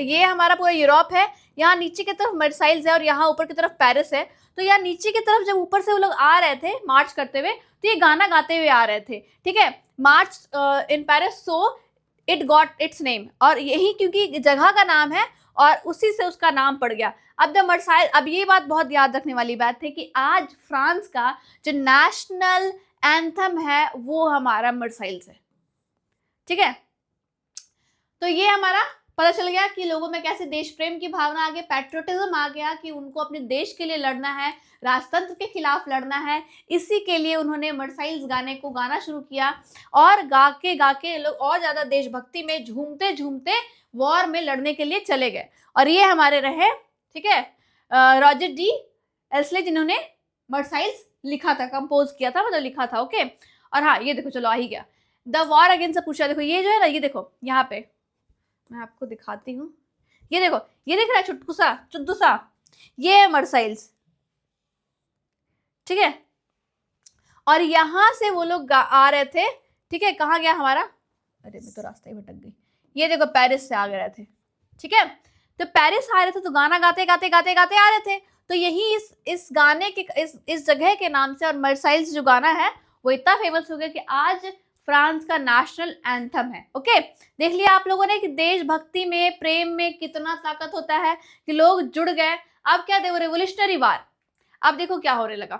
ये हमारा पूरा यूरोप है, यहाँ नीचे की तरफ मर्साइल्स है और यहाँ ऊपर की तरफ पेरिस है, तो यहाँ नीचे की तरफ जब ऊपर से वो लोग आ रहे थे मार्च करते हुए, तो ये गाना गाते हुए आ रहे थे। ठीक है, march in Paris, so it got its name, और यही क्योंकि जगह का नाम है और उसी से उसका नाम पड़ गया। अब द मर्साइल, अब ये बात बहुत याद रखने वाली बात है कि आज फ्रांस का जो नेशनल एंथम है वो हमारा मर्साइल्स है। ठीक है, तो ये हमारा पता चल गया कि लोगों में कैसे देश प्रेम की भावना आ गई, पैट्रियोटिज्म आ गया कि उनको अपने देश के लिए लड़ना है, राजतंत्र के खिलाफ लड़ना है। इसी के लिए उन्होंने मर्साइल्स गाने को गाना शुरू किया और गा के लोग और ज़्यादा देशभक्ति में झूमते झूमते वॉर में लड़ने के लिए चले गए। और ये हमारे रहे, ठीक है, रॉजर डी एल्सले, जिन्होंने मर्साइल्स लिखा था, कंपोज किया था, मतलब लिखा था। ओके, और हाँ ये देखो, चलो आ ही गया, द वॉर अगेंस्ट से पूछा। देखो ये जो है ना, ये देखो यहाँ पे मैं आपको दिखाती हूँ, ये देखो, ये दिख रहा है चुट्टू सा, ये है मर्साइल्स, ठीक है। और यहां से वो लोग आ रहे थे, ठीक है। कहाँ गया हमारा, अरे मैं तो रास्ता ही भटक गई। ये देखो पेरिस से आ गए थे, ठीक है। तो पेरिस आ रहे थे तो गाना गाते गाते गाते गाते आ रहे थे। तो यही इस गाने के इस जगह के नाम से, और मर्साइल्स जो गाना है वो इतना फेमस हो गया कि आज फ्रांस का नेशनल एंथम है। ओके, देख लिया आप लोगों ने कि देशभक्ति में, प्रेम में कितना ताकत होता है, कि लोग जुड़ गए। अब क्या देखो, रेवोल्यूशनरी वार, अब देखो क्या होने लगा,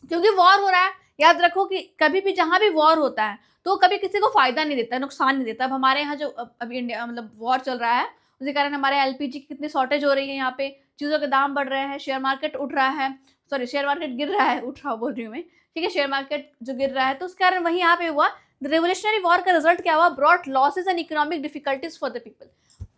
क्योंकि वॉर हो रहा है। याद रखो कि कभी भी जहां भी वॉर होता है तो कभी किसी को फायदा नहीं देता है, नुकसान नहीं देता। अब हमारे यहाँ जो अभी इंडिया मतलब वॉर चल रहा है, उसके कारण हमारे एलपीजी की कितनी शॉर्टेज हो रही है, यहाँ पे चीज़ों के दाम बढ़ रहे हैं, शेयर मार्केट उठ रहा है, सॉरी शेयर मार्केट गिर रहा है, उठ रहा बोल रही हूँ मैं, ठीक है, शेयर मार्केट जो गिर रहा है, तो उसके कारण वही यहाँ पे हुआ। रेवोल्यूशनरी वॉर का रिजल्ट क्या हुआ, brought losses and economic difficulties for the people.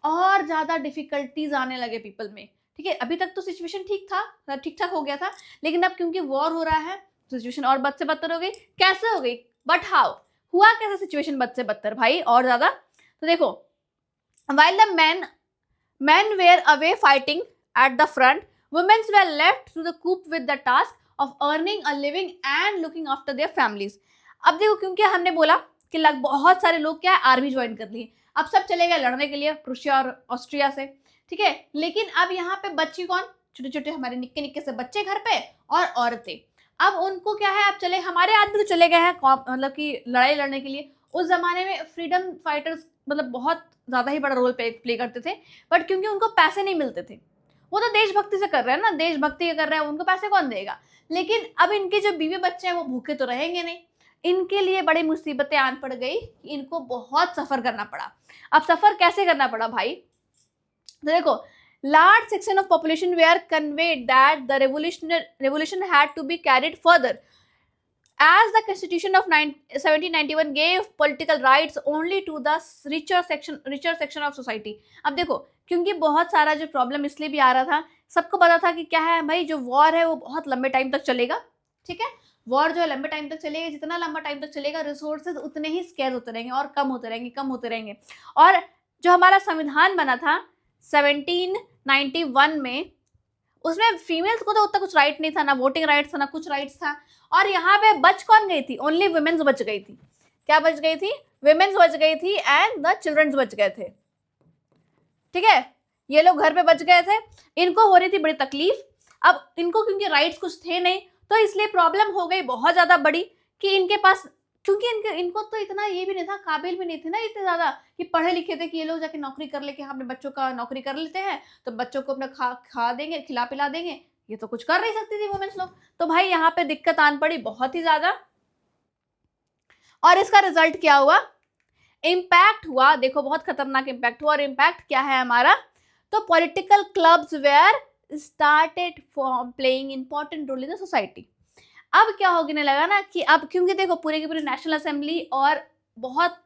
और ज्यादा डिफिकल्टीज आने लगे पीपल में, ठीक है। अभी तक तो सिचुएशन ठीक था, ठीक ठाक हो गया था, लेकिन अब क्योंकि वॉर हो रहा है सिचुएशन और बद से बदतर हो गई। कैसे हो गई, बट हाउ, हुआ कैसे सिचुएशन बद से बदतर भाई और ज्यादा। तो देखो, while the men were away fighting at the front, women were left to the cope with the task of earning a living and looking after their families। अब देखो, क्योंकि हमने बोला कि बहुत सारे लोग क्या है, आर्मी ज्वाइन कर लिए, अब सब चले गए लड़ने के लिए प्रूशिया और ऑस्ट्रिया से, ठीक है। लेकिन अब यहाँ पे बच्ची कौन, छोटे छोटे हमारे निक्के निक्के से बच्चे घर पे और औरतें। अब उनको क्या है, अब चले, हमारे आदमी तो चले गए हैं मतलब कि लड़ाई लड़ने के लिए। उस जमाने में फ्रीडम फाइटर्स मतलब बहुत ज़्यादा ही बड़ा रोल प्ले करते थे, बट क्योंकि उनको पैसे नहीं मिलते थे, वो तो देशभक्ति से कर रहे हैं ना, देशभक्ति कर रहे हैं, उनको पैसे कौन देगा। लेकिन अब इनके जो बीवी बच्चे हैं वो भूखे तो रहेंगे नहीं, इनके लिए बड़ी मुसीबतें आन पड़ गई, इनको बहुत सफ़र करना पड़ा। अब सफ़र कैसे करना पड़ा भाई, तो देखो, large section of population were convinced that the revolution had to be carried further, as the constitution of 1791 gave political rights only to the richer section of society। अब देखो, क्योंकि बहुत सारा जो प्रॉब्लम इसलिए भी आ रहा था, सबको पता था कि क्या है भाई, जो वॉर है वो बहुत लंबे टाइम तक चलेगा, ठीक है। वॉर जो है लंबे टाइम तक चलेगा, जितना लंबा टाइम तक चलेगा रिसोर्सेज उतने ही स्केर्स होते रहेंगे और कम होते रहेंगे। और जो हमारा संविधान बना था 1791 में, उसमें फीमेल्स को तो उतना कुछ राइट नहीं था, ना वोटिंग राइट्स था, ना कुछ राइट्स था। और यहाँ पे बच कौन गई थी, ओनली वुमेन्स बच गई थी। क्या बच गई थी, वुमेन्स बच गई थी, एंड द चिल्ड्रंस बच गए थे, ठीक है। ये लोग घर पे बच गए थे, इनको हो रही थी बड़ी तकलीफ। अब इनको क्योंकि राइट्स कुछ थे नहीं, तो इसलिए प्रॉब्लम हो गई बहुत ज़्यादा बड़ी, कि इनके पास, क्योंकि इनको तो इतना ये भी नहीं था, काबिल भी नहीं थे ना इतने ज़्यादा कि पढ़े लिखे थे कि ये लोग जाके नौकरी कर ले, कि हम अपने बच्चों का नौकरी कर लेते हैं तो बच्चों को अपना खा देंगे, खिला पिला देंगे। ये तो कुछ कर नहीं सकती थी वुमेन्स लोग। तो भाई यहाँ पे दिक्कत आन पड़ी बहुत ही ज़्यादा। और इसका रिजल्ट क्या हुआ, इम्पैक्ट हुआ, देखो बहुत खतरनाक इम्पैक्ट हुआ। और इम्पैक्ट क्या है हमारा, तो political clubs were started playing important role in the society. अब क्या होने लगा ना कि अब क्योंकि देखो, पूरे की पूरी नेशनल असेंबली और बहुत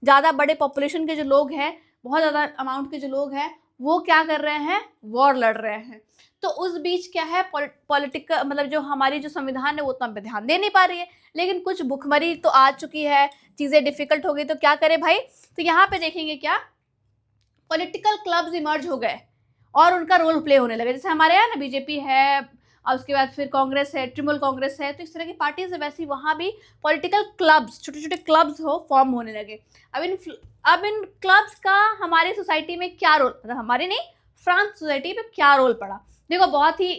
ज़्यादा बड़े पॉपुलेशन के जो लोग हैं, बहुत ज़्यादा अमाउंट के जो लोग हैं, वो क्या कर रहे हैं, वॉर लड़ रहे हैं। तो उस बीच क्या है, पॉलिटिकल मतलब जो हमारी जो संविधान है वो तो हम पे ध्यान दे नहीं पा रही है, लेकिन कुछ भुखमरी तो आ चुकी है, चीज़ें डिफिकल्ट हो गई, तो क्या करे भाई। तो यहाँ पे देखेंगे क्या, पॉलिटिकल क्लब्स इमर्ज हो गए और उनका रोल प्ले होने लगे। जैसे हमारे यहाँ ना बीजेपी है, और उसके बाद फिर कांग्रेस है, तृणमूल कांग्रेस है, तो इस तरह की पार्टीज है, वैसे वहाँ भी पॉलिटिकल क्लब्स, छोटे छोटे क्लब्स फॉर्म होने लगे। अब इन क्लब्स का हमारी सोसाइटी में क्या रोल, मतलब हमारी नहीं, फ्रांस सोसाइटी में क्या रोल पड़ा। देखो, बहुत ही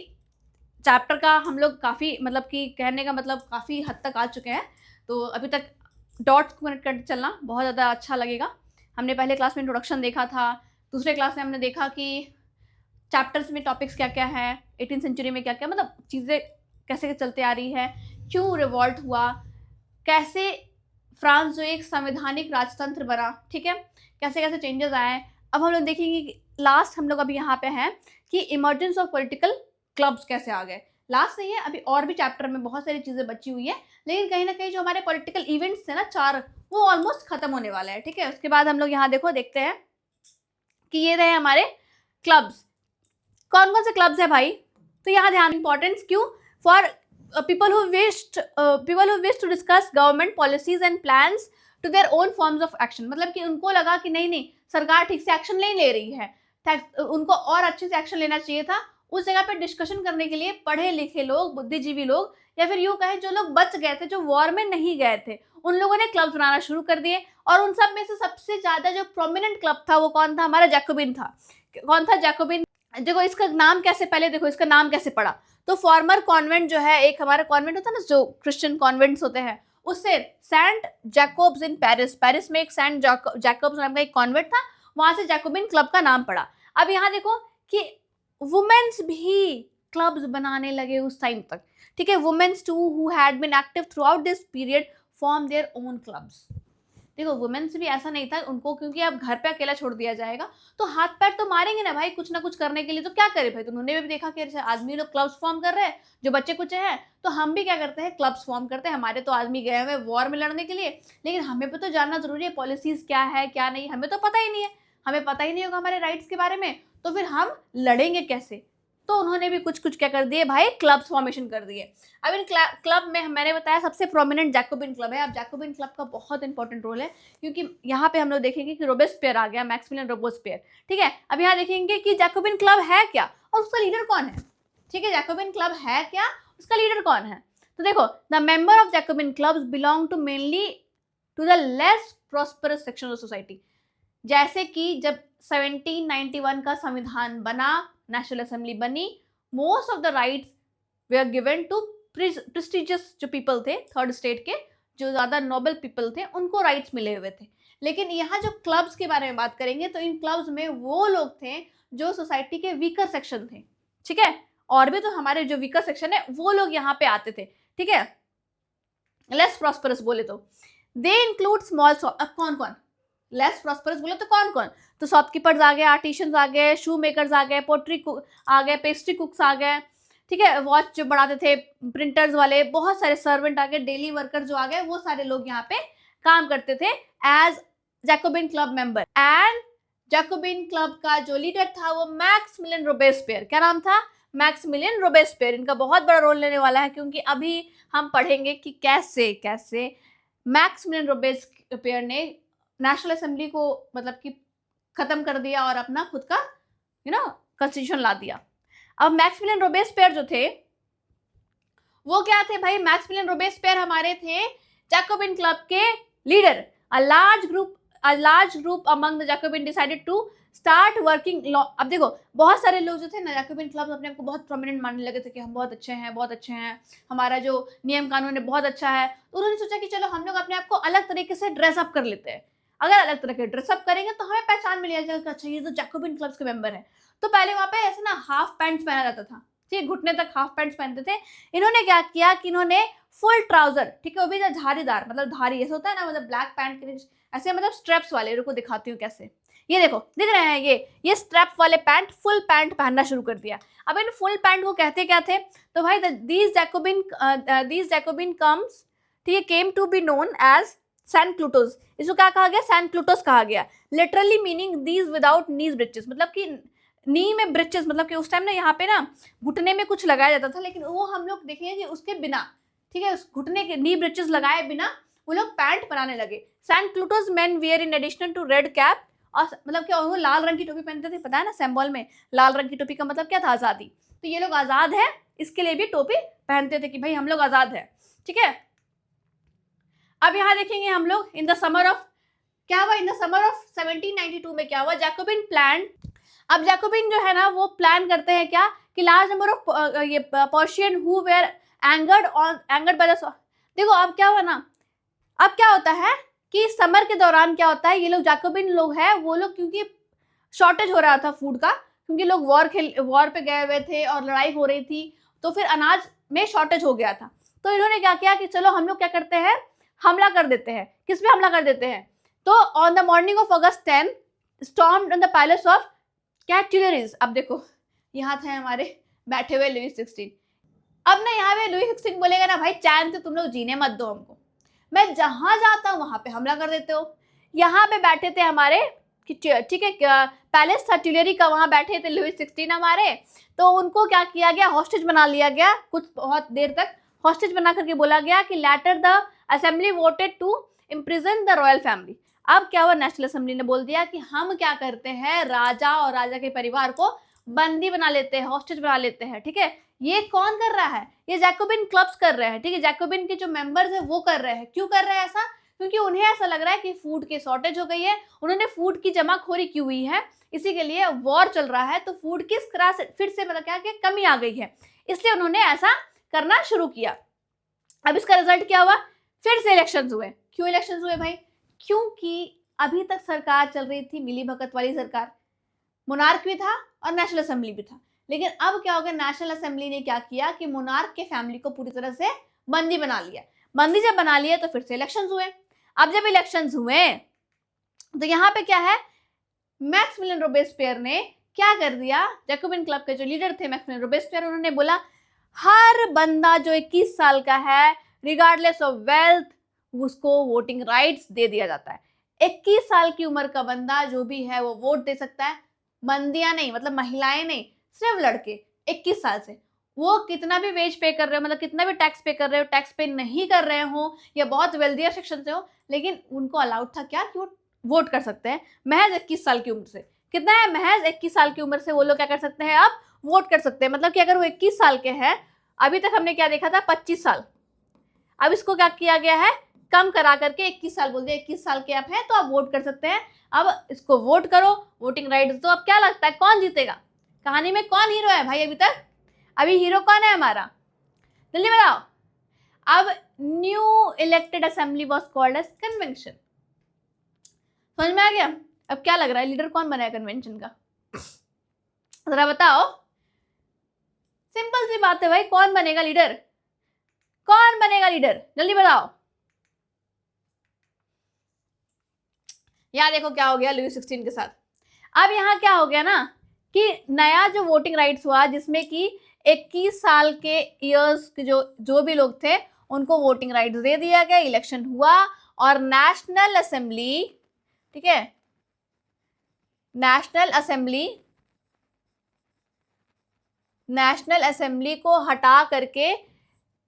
चैप्टर का हम लोग काफ़ी मतलब कि कहने का मतलब काफ़ी हद तक आ चुके हैं, तो अभी तक डॉट्स को कनेक्ट करके चलना बहुत ज़्यादा अच्छा लगेगा। हमने पहले क्लास में इंट्रोडक्शन देखा था, दूसरे क्लास में हमने देखा कि चैप्टर्स में टॉपिक्स क्या क्या है, 18वीं सेंचुरी में क्या क्या मतलब चीज़ें कैसे चलते आ रही है, क्यों रिवॉल्ट हुआ, कैसे फ्रांस जो एक संवैधानिक राजतंत्र बना, ठीक है, कैसे कैसे चेंजेस आए। अब हम लोग देखेंगे कि लास्ट हम लोग अभी यहाँ पे हैं कि इमर्जेंस ऑफ पॉलिटिकल क्लब्स कैसे आ गए। लास्ट नहीं है, अभी और भी चैप्टर में बहुत सारी चीजें बची हुई है, लेकिन कहीं ना कहीं जो हमारे पॉलिटिकल इवेंट्स थे ना 4, वो ऑलमोस्ट खत्म होने वाला है। ठीक है, उसके बाद हम लोग यहाँ देखते हैं कि ये रहे हमारे क्लब्स। कौन कौन से क्लब्स है भाई, तो यहाँ ध्यान इंपॉर्टेंस क्यों, for people who wish to discuss government policies and plans to their own forms of action। मतलब कि उनको लगा कि नहीं सरकार ठीक से एक्शन नहीं ले रही है, उनको और अच्छे से एक्शन लेना चाहिए था, उस जगह पे डिस्कशन करने के लिए पढ़े लिखे लोग, बुद्धिजीवी लोग, या फिर यूं कहे जो लोग बच गए थे, जो वॉर में नहीं गए थे, उन लोगों ने क्लब्स बनाना शुरू कर दिए। और उन सब में से सबसे ज्यादा जो प्रोमिनेंट क्लब था वो कौन था, हमारा जैकोबिन था। कौन था, जैकोबिन। देखो इसका नाम कैसे, पहले देखो इसका नाम कैसे पड़ा, तो फॉर्मर कॉन्वेंट जो है, एक हमारा कॉन्वेंट होता है ना जो क्रिश्चियन कॉन्वेंट्स होते हैं, उससे सेंट जैकोब्स इन पेरिस में एक सेंट जैकोब्स नाम का एक कॉन्वेंट था, वहां से जैकोबिन क्लब का नाम पड़ा। अब यहाँ देखो कि वुमेन्स भी क्लब्स बनाने लगे उस टाइम तक। ठीक है, womens too who had been active throughout this period form their own clubs. देखो वुमेन्स भी ऐसा नहीं था उनको, क्योंकि अब घर पे अकेला छोड़ दिया जाएगा तो हाथ पैर तो मारेंगे ना भाई कुछ ना कुछ करने के लिए, तो क्या करे भाई। तो उन्होंने भी देखा कि आदमी लोग क्लब्स फॉर्म कर रहे हैं, जो बच्चे कुछ हैं, तो हम भी क्या करते हैं, क्लब्स फॉर्म करते हैं। हमारे तो आदमी गए हुए वॉर में लड़ने के लिए, लेकिन हमें भी तो जानना जरूरी है पॉलिसीज क्या है क्या नहीं, हमें तो पता ही नहीं है, हमें पता ही नहीं होगा हमारे राइट्स के बारे में, तो फिर हम लड़ेंगे कैसे। तो उन्होंने भी कुछ कुछ क्या कर दिए भाई, क्लब्स फॉर्मेशन कर दिए। अब इन क्लब में मैंने बताया सबसे प्रोमिनेंट जैकोबिन क्लब है। अब जैकोबिन क्लब का बहुत इंपॉर्टेंट रोल है, क्योंकि यहाँ पे हम लोग देखेंगे कि रोबेस्पियर आ गया, मैक्सिमिलियन रोबेस्पियर। ठीक है, अब यहाँ देखेंगे कि जैकोबिन क्लब है क्या और उसका लीडर कौन है। ठीक है, जैकोबिन क्लब है क्या, उसका लीडर कौन है। तो देखो, the member of Jacobin clubs belong to mainly to the less prosperous section of society. जैसे कि जब 1791 का संविधान बना, नेशनल असेंबली बनी, most of the rights were given to prestigious जो पीपल थे, थर्ड स्टेट के जो ज्यादा नोबल पीपल थे, उनको राइट्स मिले हुए थे। लेकिन यहाँ जो क्लब्स के बारे में बात करेंगे तो इन क्लब्स में वो लोग थे जो सोसाइटी के वीकर सेक्शन थे। ठीक है, और भी तो हमारे जो वीकर सेक्शन है वो लोग यहाँ पे आते थे। ठीक है, लेस प्रॉस्परस बोले तो दे इंक्लूड स्मॉल शॉप। अब कौन कौन लेस प्रॉस्परस बोले तो कौन कौन, तो शॉपकीपर्स आ गए, आर्टिशियंस आ गए, शू मेकर्स आ गए, पोट्री कुक आ गए, पेस्ट्री कुक्स आ गए। ठीक है, वॉच जो बनाते थे, प्रिंटर्स वाले, बहुत सारे सर्वेंट आ गए, डेली वर्कर जो आ गए, वो सारे लोग यहाँ पे काम करते थे as Jacobin club member. And Jacobin club का जो लीडर था वो मैक्सिमिलियन रोबेस्पियर। क्या नाम था, मैक्सिमिलियन रोबेस्पियर। इनका बहुत बड़ा रोल लेने वाला है, क्योंकि अभी हम पढ़ेंगे कि कैसे कैसे मैक्सिमिलियन रोबेस्पियर ने नेशनल असेंबली को मतलब कि खत्म कर दिया और अपना खुद का कॉन्स्टिट्यूशन ला दिया। अब मैक्सिमिलियन रोबेस्पियर जो थे वो क्या थे भाई, मैक्सिमिलियन रोबेस्पियर हमारे थे जैकोबिन क्लब के leader. A large group among the Jacobin decided to start working law. अब देखो बहुत सारे लोग जो थे ना जैकोबिन क्लब अपने आप को बहुत प्रोमिनेंट मानने लगे थे कि हम बहुत अच्छे हैं, बहुत अच्छे हैं, हमारा जो नियम कानून है बहुत अच्छा है। तो उन्होंने सोचा कि चलो हम लोग अपने आप को अलग तरीके से ड्रेसअप कर लेते हैं, अगर अलग तरह के ड्रेसअप करेंगे तो हमें पहचान मिल जाएगा, अच्छा ये तो जैकोबिन क्लब्स के मेंबर है। तो पहले वहां पे ऐसे ना हाफ पैंट्स पहना जाता था, ठीक, घुटने तक हाफ पैंट्स पहनते थे। इन्होंने क्या किया कि इन्होंने फुल ट्राउजर, ठीक है, वो भी धारीदार, मतलब धारी ऐसे होता है ना, मतलब ब्लैक पैंट के ऐसे मतलब स्ट्रेप्स वाले, रुको दिखाती हूँ कैसे। ये देखो दिख रहे हैं, ये स्ट्रेप वाले पैंट, फुल पैंट पहनना शुरू कर दिया। अब इन फुल पैंट को कहते क्या थे, तो भाई दीज जैकोबिन कम्स, ठीक है, came to be known as sans culottes. इसको क्या कहा गया, सैन क्लूटोस कहा गया। Literally meaning these without knee breeches, मतलब कि नी में ब्रिचेस, मतलब कि उस टाइम ना यहाँ पे ना घुटने में कुछ लगाया जाता था, लेकिन वो हम लोग देखेंगे कि उसके बिना, ठीक है, उस घुटने के नी ब्रिचेस लगाए बिना वो लोग पैंट बनाने लगे। Sans culottes men wear in addition to red cap, और मतलब क्या वो लाल रंग की टोपी पहनते थे, पता है ना सिंबल में लाल रंग की टोपी का मतलब क्या था, आज़ादी। तो ये लोग आज़ाद है इसके लिए भी टोपी पहनते थे कि भाई हम लोग आज़ाद है। ठीक है, अब यहाँ देखेंगे हम लोग इन द समर ऑफ, क्या हुआ इन द समर ऑफ 1792 में क्या हुआ, जैकोबिन प्लान। अब जैकोबिन जो है ना वो प्लान करते हैं क्या कि लार्ज नंबर ऑफ ये Persian who were angered by the, देखो अब क्या हुआ ना, अब क्या होता है कि समर के दौरान क्या होता है, ये लोग जैकोबिन लोग हैं, वो लोग क्योंकि शॉर्टेज हो रहा था फूड का, क्योंकि लोग वॉर पे गए हुए थे और लड़ाई हो रही थी, तो फिर अनाज में शॉर्टेज हो गया था। तो इन्होंने क्या किया कि चलो हम लोग क्या करते हैं, हमला कर देते हैं। किस पे हमला कर देते हैं, तो on the morning of August 10, stormed on the palace of कैटुलरीज। अब देखो यहाँ थे हमारे बैठे हुए लुई 16। अब ना यहाँ पे लुई 16 बोलेगा ना भाई चैन से तुम लोग जीने मत दो हमको, मैं जहां जाता हूँ वहां पे हमला कर देते हो। यहाँ पे बैठे थे हमारे, ठीक है, पैलेस था ट्यूलरी का, वहां बैठे थे लुई 16 हमारे। तो उनको क्या किया गया, हॉस्टेज बना लिया गया, कुछ बहुत देर तक हॉस्टेज बना करके बोला गया कि later the assembly voted to imprison the royal family. अब क्या हुआ, नेशनल असेंबली ने बोल दिया कि हम क्या करते हैं, राजा और राजा के परिवार को बंदी बना लेते हैं, हॉस्टेज बना लेते हैं। ठीक है, ये कौन कर रहा है, ये जैकोबिन क्लब्स कर रहे हैं। ठीक है, जैकोबिन के जो मेंबर्स है वो कर रहे हैं। क्यों कर रहे हैं ऐसा, क्योंकि उन्हें ऐसा लग रहा है कि फूड की शॉर्टेज हो गई है, उन्होंने फूड की जमाखोरी की हुई है, इसी के लिए वॉर चल रहा है, तो फूड की फिर से मतलब क्या कि कमी आ गई है, इसलिए उन्होंने ऐसा करना शुरू किया। अब इसका रिजल्ट क्या हुआ, फिर से इलेक्शंस हुए। क्यों इलेक्शंस हुए भाई, क्योंकि अभी तक सरकार चल रही थी मिली भगत वाली सरकार, मोनार्क भी था और नेशनल असेंबली भी था। लेकिन अब क्या हो गया, नेशनल असेंबली ने क्या किया कि मोनार्क के फैमिली को पूरी तरह से बंदी बना लिया। बंदी जब बना लिया तो फिर से इलेक्शंस हुए। अब जब इलेक्शंस हुए तो यहाँ पे क्या है, मैक्सिमिलियन रोबेस्पियर ने क्या कर दिया, जैकोबिन क्लब के जो लीडर थे मैक्सिमिलियन रोबेस्पियर, उन्होंने बोला हर बंदा जो 21 साल का है रिगार्डलेस ऑफ वेल्थ उसको वोटिंग राइट्स दे दिया जाता है। 21 साल की उम्र का बंदा जो भी है वो वोट दे सकता है, बंदियां नहीं, मतलब महिलाएं नहीं, सिर्फ लड़के 21 साल से, वो कितना भी वेज पे कर रहे हो, मतलब कितना भी टैक्स पे कर रहे हो, टैक्स पे नहीं कर रहे हो या बहुत वेल्दियर सेक्शन से हो, लेकिन उनको अलाउड था क्या कि वो वोट कर सकते हैं महज 21 साल की उम्र से। कितना है, महज 21 साल की उम्र से वो लोग क्या कर सकते हैं, अब वोट कर सकते हैं। मतलब कि अगर वो 21 साल के हैं, अभी तक हमने क्या देखा था 25 साल, अब इसको क्या किया गया है, कम करा करके 21 साल बोल दिया, 21 साल के आप हैं तो आप वोट कर सकते हैं। अब इसको वोट करो, वोटिंग राइट्स दो। अब क्या लगता है कौन जीतेगा, कहानी में कौन हीरो है भाई, अभी तक अभी हीरो कौन है हमारा, जल्दी बताओ। अब new elected assembly was called as convention. समझ में आ गया, अब क्या लग रहा है लीडर कौन बना है कन्वेंशन का, जरा बताओ। सिंपल सी बात है भाई, कौन बनेगा लीडर, कौन बनेगा लीडर, जल्दी बताओ। यहाँ देखो क्या हो गया लुई 16 के साथ। अब यहाँ क्या हो गया ना कि नया जो वोटिंग राइट्स हुआ, जिसमें कि 21 साल के ईयर्स के जो भी लोग थे उनको वोटिंग राइट्स दे दिया गया, इलेक्शन हुआ और नेशनल असेंबली, ठीक है, नेशनल असेंबली को हटा करके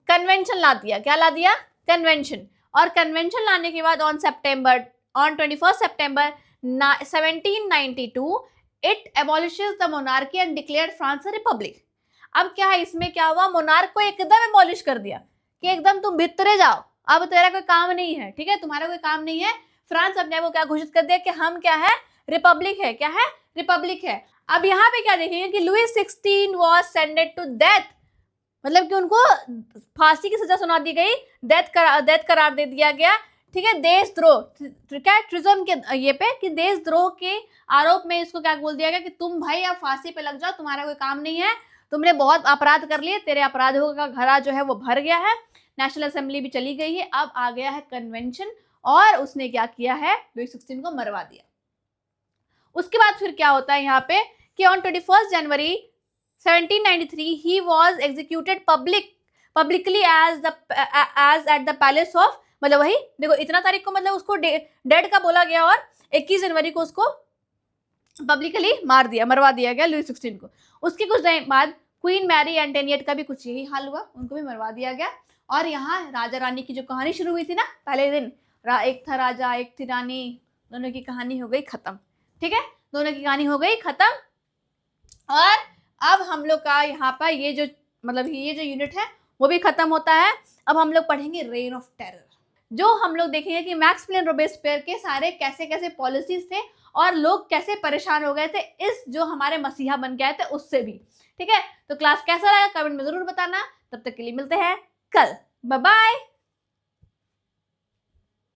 कन्वेंशन ला दिया। क्या ला दिया, कन्वेंशन। और कन्वेंशन लाने के बाद on 21 September 1792 it abolishes the monarchy and declared France a republic. अब क्या है, इसमें क्या हुआ, मोनार्क को एकदम एबॉलिश कर दिया कि एकदम तुम भीतरे जाओ, अब तेरा कोई काम नहीं है, ठीक है, तुम्हारा कोई काम नहीं है। फ्रांस अपने को क्या घोषित कर दिया कि हम क्या है, रिपब्लिक है। क्या है, रिपब्लिक है। अब यहाँ पे क्या देखेंगे कि Louis 16 was sended to death, मतलब कि उनको फांसी की सजा सुना दी गई, डेथ करार दे दिया गया। ठीक है, देशद्रोह, क्या ट्रिज्म के ये पे कि देशद्रोह के आरोप में इसको क्या बोल दिया गया कि तुम भाई अब फांसी पे लग जाओ, तुम्हारा कोई काम नहीं है, तुमने बहुत अपराध कर लिए, तेरे अपराधों का घड़ा जो है वो भर गया है। नेशनल असेंबली भी चली गई है, अब आ गया है कन्वेंशन और उसने क्या किया है, लुई 16 को मरवा दिया। उसके बाद फिर क्या होता है यहाँ पे कि on 21 January 1793 he was executed publicly as at the palace of, मतलब वही देखो इतना तारीख को मतलब उसको डेड का बोला गया और 21 जनवरी को उसको पब्लिकली मरवा दिया गया लुई 16 को। उसके कुछ टाइम बाद क्वीन मैरी एंटोनिएट का भी कुछ यही हाल हुआ, उनको भी मरवा दिया गया। और यहाँ राजा रानी की जो कहानी शुरू हुई थी ना पहले दिन, एक था राजा एक थी रानी, दोनों की कहानी हो गई खत्म। ठीक है, दोनों की कहानी हो गई खत्म। और अब हम लोग का यहाँ पर ये जो यूनिट है वो भी खत्म होता है। अब हम लोग पढ़ेंगे रेन ऑफ टेरर, जो हम लोग देखेंगे कि मैक्सिमिलियन रोबेस्पियर के सारे कैसे कैसे पॉलिसीज थे और लोग कैसे परेशान हो गए थे इस जो हमारे मसीहा बन के आए थे उससे भी। ठीक है, तो क्लास कैसा लगा कमेंट में जरूर बताना। तब तक के लिए मिलते हैं कल, बाय बाय।